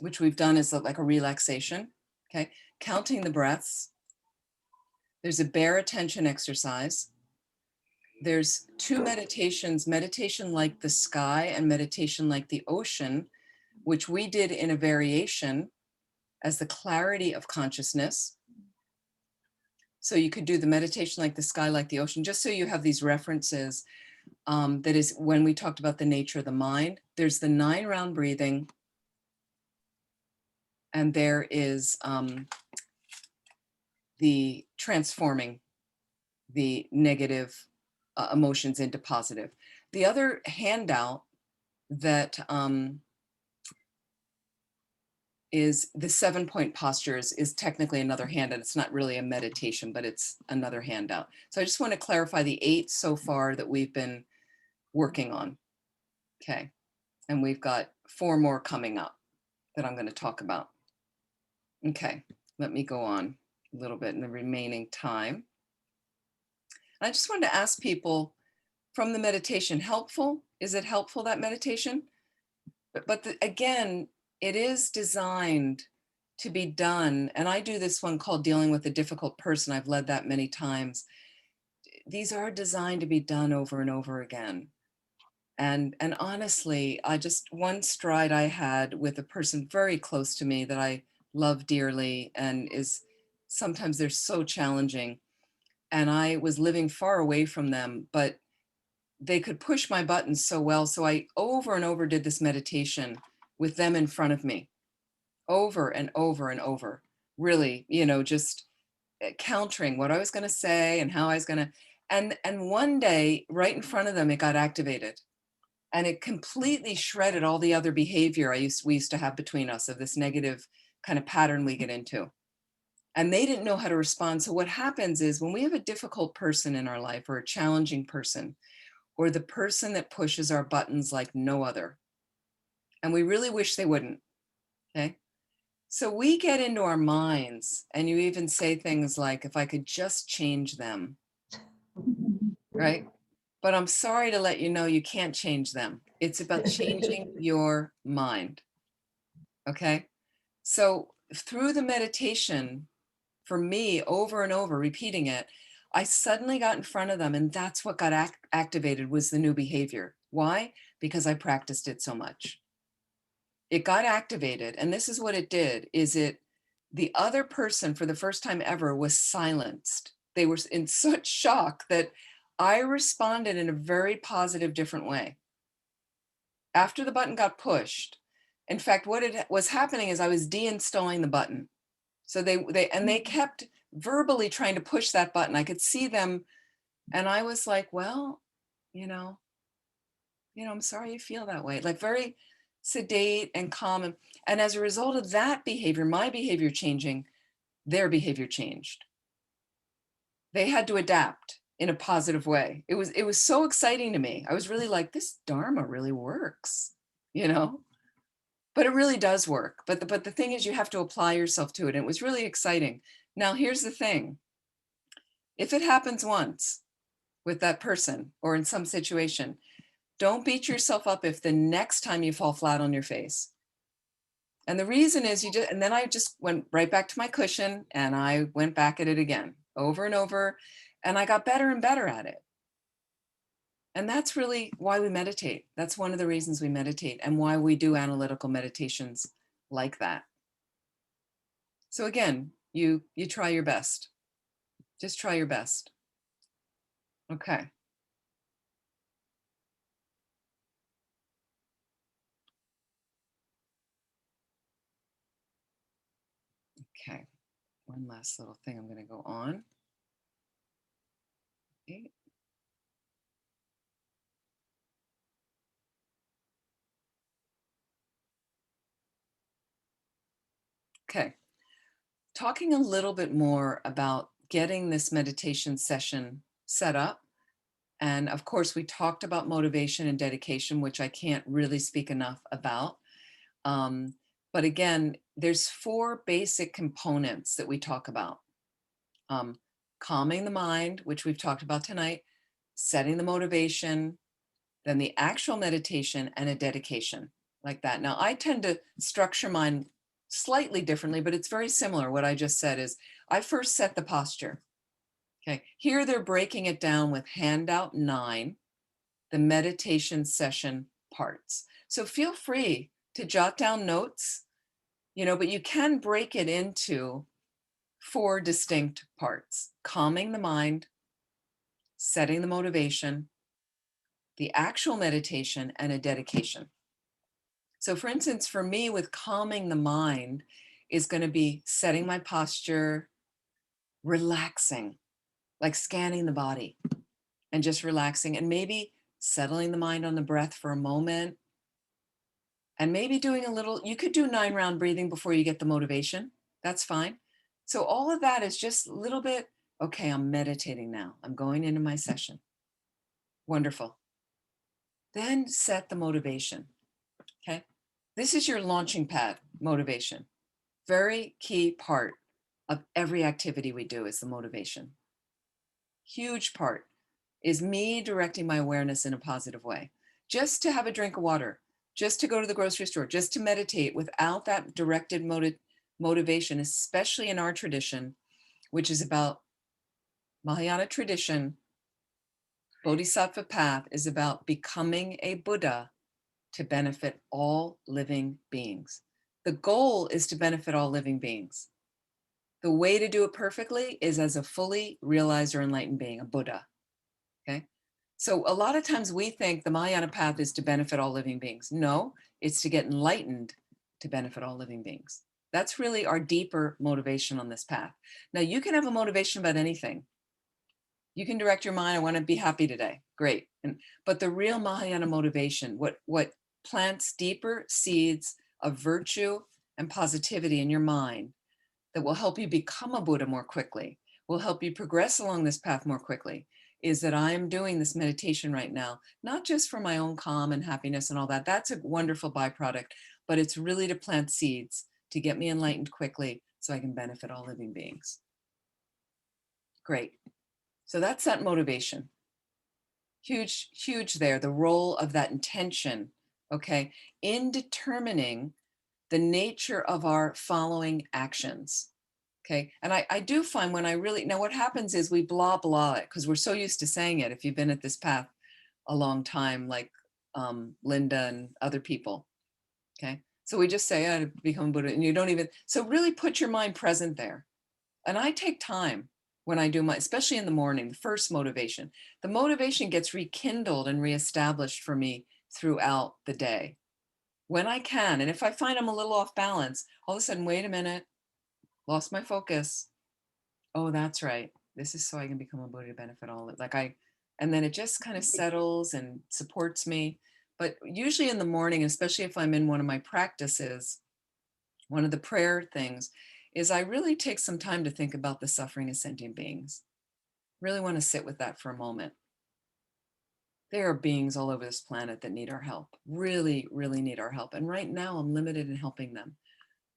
which we've done as like a relaxation, okay? Counting the breaths. There's a bare attention exercise. There's 2 meditations, meditation like the sky and meditation like the ocean, which we did in a variation as the clarity of consciousness. So you could do the meditation like the sky, like the ocean, just so you have these references. That is when we talked about the nature of the mind. There's the 9-round breathing, and there is the transforming the negative emotions into positive. The other handout that is the 7-point postures is technically another handout. It's not really a meditation, but it's another handout. So I just want to clarify the 8 so far that we've been working on. Okay. And we've got 4 more coming up that I'm going to talk about. Okay. Let me go on a little bit in the remaining time. I just wanted to ask people, from the meditation, helpful? Is it helpful, that meditation? But again, it is designed to be done. And I do this one called Dealing with a Difficult Person. I've led that many times. These are designed to be done over and over again. And honestly, I just, one stride I had with a person very close to me that I love dearly, and is sometimes they're so challenging. And I was living far away from them, but they could push my buttons so well. So I over and over did this meditation with them in front of me, over and over and over, really, just countering what I was going to say and how I was going to, and one day right in front of them, it got activated, and it completely shredded all the other behavior we used to have between us, of this negative kind of pattern we get into. And they didn't know how to respond. So what happens is, when we have a difficult person in our life, or a challenging person, or the person that pushes our buttons like no other, and we really wish they wouldn't, okay? So we get into our minds, and you even say things like, if I could just change them, right? But I'm sorry to let you know, you can't change them. It's about changing your mind, okay? So through the meditation, for me, over and over, repeating it, I suddenly got in front of them, and that's what got activated, was the new behavior. Why? Because I practiced it so much. It got activated, and this is what it did, is the other person, for the first time ever, was silenced. They were in such shock that I responded in a very positive, different way. After the button got pushed, in fact, what was happening is I was deinstalling the button. So they kept verbally trying to push that button. I could see them, and I was like, well, I'm sorry you feel that way. Like, very sedate and calm. And as a result of that behavior, my behavior changing, their behavior changed. They had to adapt in a positive way. It was so exciting to me. I was really like, this Dharma really works, you know? But it really does work. But the thing is, you have to apply yourself to it. And it was really exciting. Now, here's the thing. If it happens once with that person, or in some situation, Don't beat yourself up if the next time you fall flat on your face. And the reason is and then I just went right back to my cushion and I went back at it again over and over. And I got better and better at it. And that's really why we meditate. That's one of the reasons we meditate and why we do analytical meditations like that. So again, you try your best. Just try your best. Okay. Okay. One last little thing I'm going to go on. Okay. Okay. Talking a little bit more about getting this meditation session set up. And of course, we talked about motivation and dedication, which I can't really speak enough about. But again, there's 4 basic components that we talk about. Calming the mind, which we've talked about tonight, setting the motivation, then the actual meditation, and a dedication like that. Now, I tend to structure mine slightly differently, but it's very similar. What I just said is I first set the posture. Okay, here they're breaking it down with handout 9, the meditation session parts. So feel free to jot down notes, but you can break it into 4 distinct parts: calming the mind, setting the motivation, the actual meditation, and a dedication. So for instance, for me with calming the mind is going to be setting my posture, relaxing, like scanning the body and just relaxing, and maybe settling the mind on the breath for a moment, and maybe doing a little, you could do 9-round breathing before you get the motivation. That's fine. So all of that is just a little bit, okay, I'm meditating now. I'm going into my session. Wonderful. Then set the motivation. Okay. This is your launching pad motivation. Very key part of every activity we do is the motivation. Huge part is me directing my awareness in a positive way. Just to have a drink of water, just to go to the grocery store, just to meditate without that directed motivation, especially in our tradition, which is about Mahayana tradition, Bodhisattva path is about becoming a Buddha to benefit all living beings. The goal is to benefit all living beings. The way to do it perfectly is as a fully realized or enlightened being, a Buddha. Okay. So a lot of times we think the Mahayana path is to benefit all living beings. No, it's to get enlightened to benefit all living beings. That's really our deeper motivation on this path. Now you can have a motivation about anything. You can direct your mind, I want to be happy today. Great. But the real Mahayana motivation, what plants deeper seeds of virtue and positivity in your mind that will help you become a Buddha more quickly, will help you progress along this path more quickly, is that I'm doing this meditation right now, not just for my own calm and happiness and all that. That's a wonderful byproduct, but it's really to plant seeds to get me enlightened quickly so I can benefit all living beings. Great. So that's that motivation. Huge, huge there, the role of that intention, okay, in determining the nature of our following actions. Okay. And I do find when I really, now what happens is we blah, blah it because we're so used to saying it. If you've been at this path a long time, like Linda and other people. Okay. So we just say, I become Buddha, and you don't even, so really put your mind present there. And I take time when I do my, especially in the morning, the first motivation. The motivation gets rekindled and reestablished for me throughout the day when I can. And if I find I'm a little off balance, all of a sudden, wait a minute, lost my focus. Oh, that's right. This is so I can become a Buddha to benefit all of it. And then it just kind of settles and supports me. But usually in the morning, especially if I'm in one of my practices, one of the prayer things is I really take some time to think about the suffering of sentient beings. Really want to sit with that for a moment. There are beings all over this planet that need our help, really, really need our help. And right now I'm limited in helping them.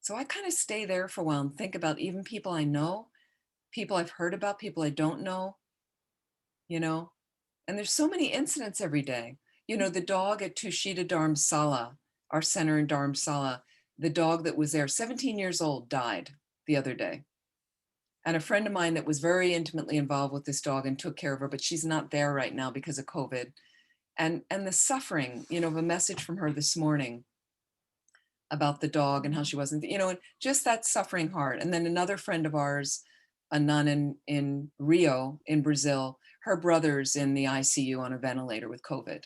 So I kind of stay there for a while and think about even people I know, people I've heard about, people I don't know, and there's so many incidents every day. You know, the dog at Tushita Dharamsala, our center in Dharamsala, the dog that was there, 17 years old, died the other day. And a friend of mine that was very intimately involved with this dog and took care of her, but she's not there right now because of COVID. And the suffering, you know, of a message from her this morning about the dog and how she wasn't, you know, and just that suffering heart. And then another friend of ours, a nun in Rio in Brazil, her brother's in the ICU on a ventilator with COVID.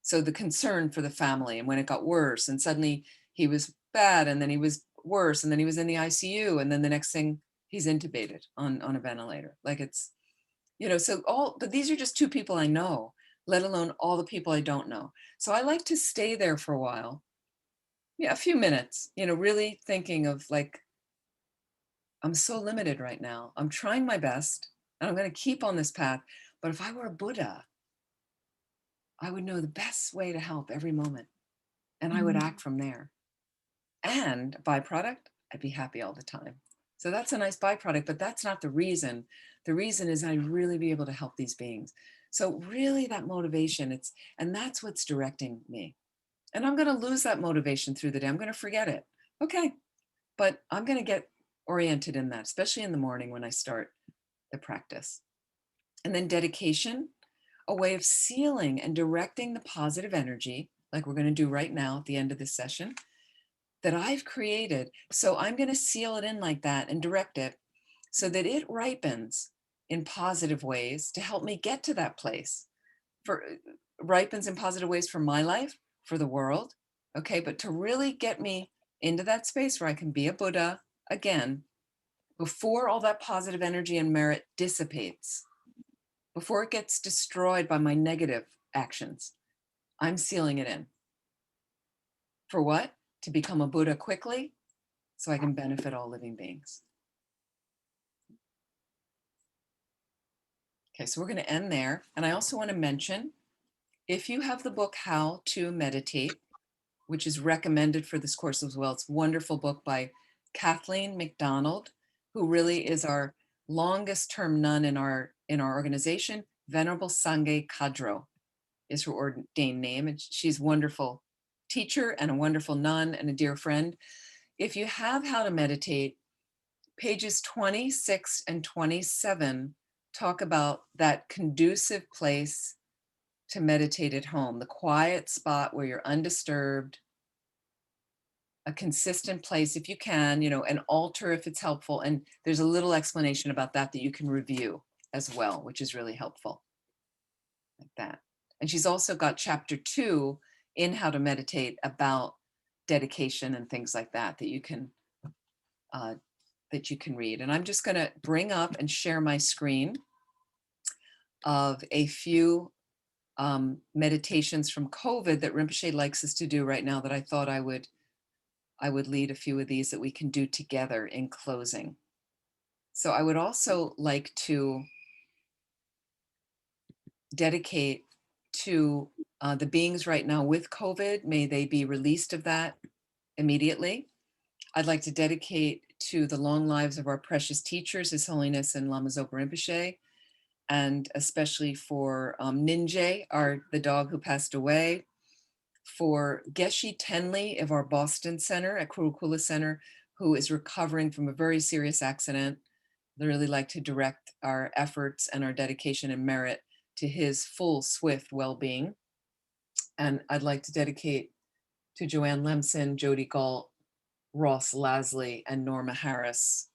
So the concern for the family, and when it got worse and suddenly he was bad and then he was worse and then he was in the ICU and then the next thing he's intubated on a ventilator. Like it's, you know, so all, but these are just two people I know, let alone all the people I don't know. So I like to stay there for a while. Yeah, a few minutes, you know, really thinking of like, I'm so limited right now. I'm trying my best and I'm going to keep on this path. But if I were a Buddha, I would know the best way to help every moment and I would act from there. And byproduct, I'd be happy all the time. So that's a nice byproduct, but that's not the reason. The reason is I really be able to help these beings. So really that motivation, and that's what's directing me. And I'm going to lose that motivation through the day. I'm going to forget it. Okay. But I'm going to get oriented in that, especially in the morning when I start the practice. And then dedication, a way of sealing and directing the positive energy, like we're going to do right now at the end of this session, that I've created. So I'm going to seal it in like that and direct it so that it ripens in positive ways to help me get to that place. For ripens in positive ways for my life, for the world. Okay, but to really get me into that space where I can be a Buddha again, before all that positive energy and merit dissipates, before it gets destroyed by my negative actions, I'm sealing it in. For what? To become a Buddha quickly so I can benefit all living beings. Okay, so we're going to end there. And I also want to mention, if you have the book How to Meditate, which is recommended for this course as well, it's a wonderful book by Kathleen McDonald, who really is our longest term nun in our organization. Venerable Sangye Kadro is her ordained name, and she's a wonderful teacher and a wonderful nun and a dear friend. If you have How to Meditate, pages 26 and 27 talk about that conducive place to meditate at home, the quiet spot where you're undisturbed, a consistent place if you can, you know, an altar if it's helpful. And there's a little explanation about that that you can review as well, which is really helpful. Like that. And she's also got chapter 2 in How to Meditate about dedication and things like that that you can read. And I'm just going to bring up and share my screen of a few meditations from COVID that Rinpoche likes us to do right now that I thought I would lead a few of these that we can do together in closing. So I would also like to dedicate to the beings right now with COVID. May they be released of that immediately. I'd like to dedicate to the long lives of our precious teachers, His Holiness and Lama Zopa Rinpoche, and especially for Ninjay, the dog who passed away, for Geshe Tenley of our Boston Center at Kurukula Center, who is recovering from a very serious accident. I'd really like to direct our efforts and our dedication and merit to his full, swift well-being. And I'd like to dedicate to Joanne Lemson, Jody Galt, Ross Lasley, and Norma Harris,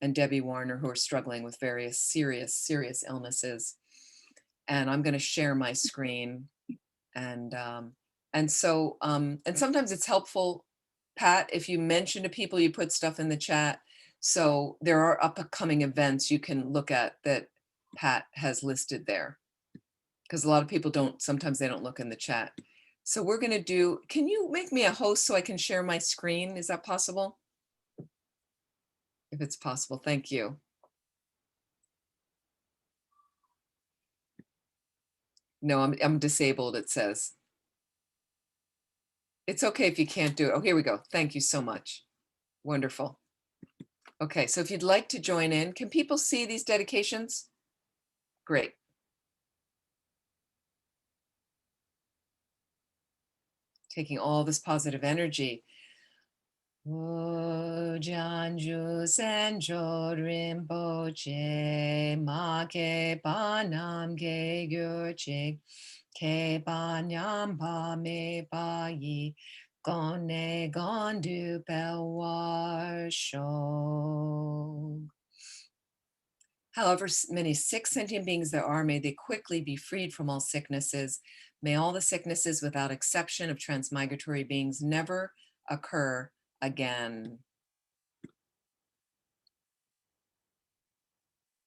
and Debbie Warner, who are struggling with various serious illnesses. And I'm going to share my screen. And sometimes it's helpful, Pat, if you mention to people, you put stuff in the chat. So there are upcoming events you can look at that Pat has listed there, because a lot of people sometimes they don't look in the chat. So we're going to do, can you make me a host so I can share my screen? Is that possible? If it's possible, thank you. No, I'm disabled, it says. It's okay if you can't do it. Oh, here we go. Thank you so much. Wonderful. Okay, so if you'd like to join in, can people see these dedications? Great. taking all this positive energy. O Janju Senjo Rinpoche Ma Ke Banam Ge Gyurchik Ke Banyam Pa Me Pa Yi Gone Gondu Pelwar Shog. However many sick sentient beings there are, may they quickly be freed from all sicknesses. May all the sicknesses without exception of transmigratory beings never occur again.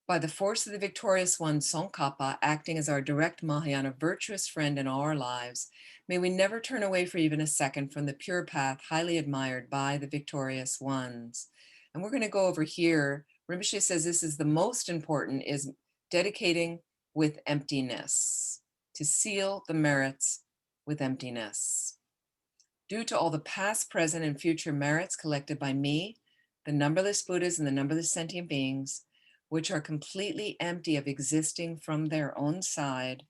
By the force of the victorious one, Tsongkhapa, acting as our direct Mahayana virtuous friend in all our lives, may we never turn away for even a second from the pure path highly admired by the victorious ones. And we're going to go over here. Rinpoche says this is the most important, is dedicating with emptiness, to seal the merits with emptiness. Due to all the past, present, and future merits collected by me, the numberless Buddhas and the numberless sentient beings, which are completely empty of existing from their own side,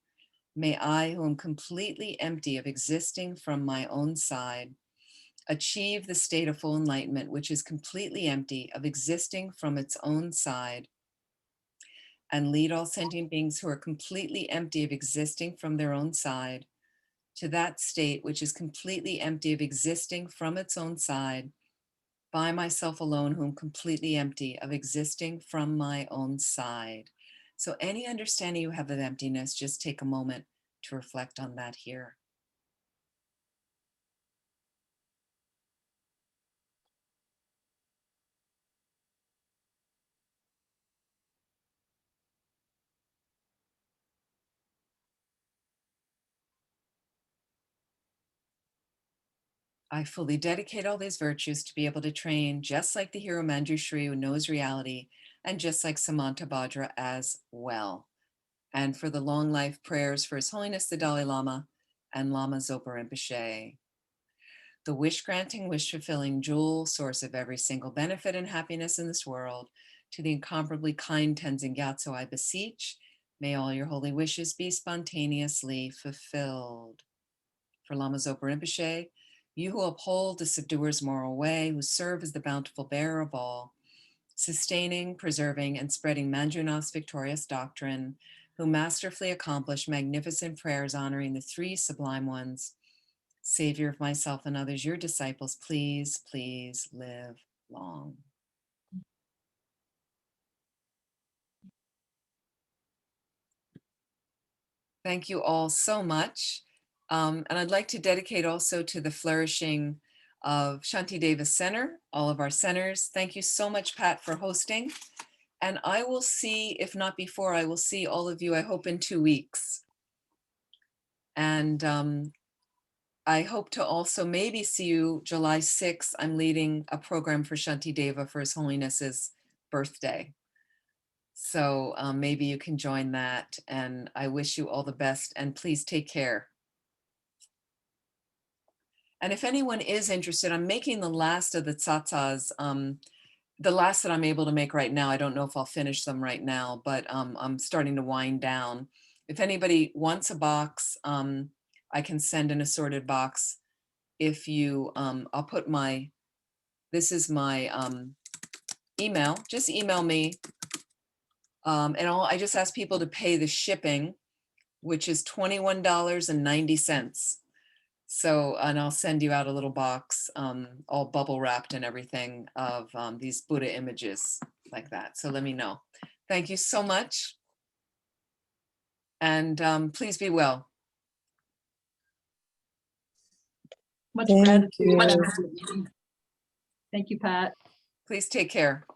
may I, who am completely empty of existing from my own side, achieve the state of full enlightenment, which is completely empty of existing from its own side, and lead all sentient beings who are completely empty of existing from their own side to that state which is completely empty of existing from its own side, by myself alone, who am completely empty of existing from my own side. So any understanding you have of emptiness, just take a moment to reflect on that here. I fully dedicate all these virtues to be able to train just like the hero Manjushri, who knows reality, and just like Samantabhadra as well. And for the long life prayers for His Holiness the Dalai Lama and Lama Zopa Rinpoche. The wish-granting, wish-fulfilling jewel, source of every single benefit and happiness in this world, to the incomparably kind Tenzin Gyatso I beseech, may all your holy wishes be spontaneously fulfilled. For Lama Zopa Rinpoche, you who uphold the subduer's moral way, who serve as the bountiful bearer of all, sustaining, preserving, and spreading Manjunath's victorious doctrine, who masterfully accomplish magnificent prayers honoring the three sublime ones, Savior of myself and others, your disciples, please, please live long. Thank you all so much. And I'd like to dedicate also to the flourishing of Shantideva Center, all of our centers. Thank you so much, Pat, for hosting. And I will see, if not before, I will see all of you, I hope, in 2 weeks. And I hope to also maybe see you July 6th. I'm leading a program for Shantideva for His Holiness's birthday. So maybe you can join that, and I wish you all the best, and please take care. And if anyone is interested, I'm making the last of the tsatsas, the last that I'm able to make right now. I don't know if I'll finish them right now, but I'm starting to wind down. If anybody wants a box, I can send an assorted box. If you, I'll put my, this is my email, just email me. And I just ask people to pay the shipping, which is $21.90. So, and I'll send you out a little box, all bubble wrapped and everything, of these Buddha images like that. So let me know. Thank you so much. And please be well. Much Thank gratitude. you. Thank you, Pat. Please take care.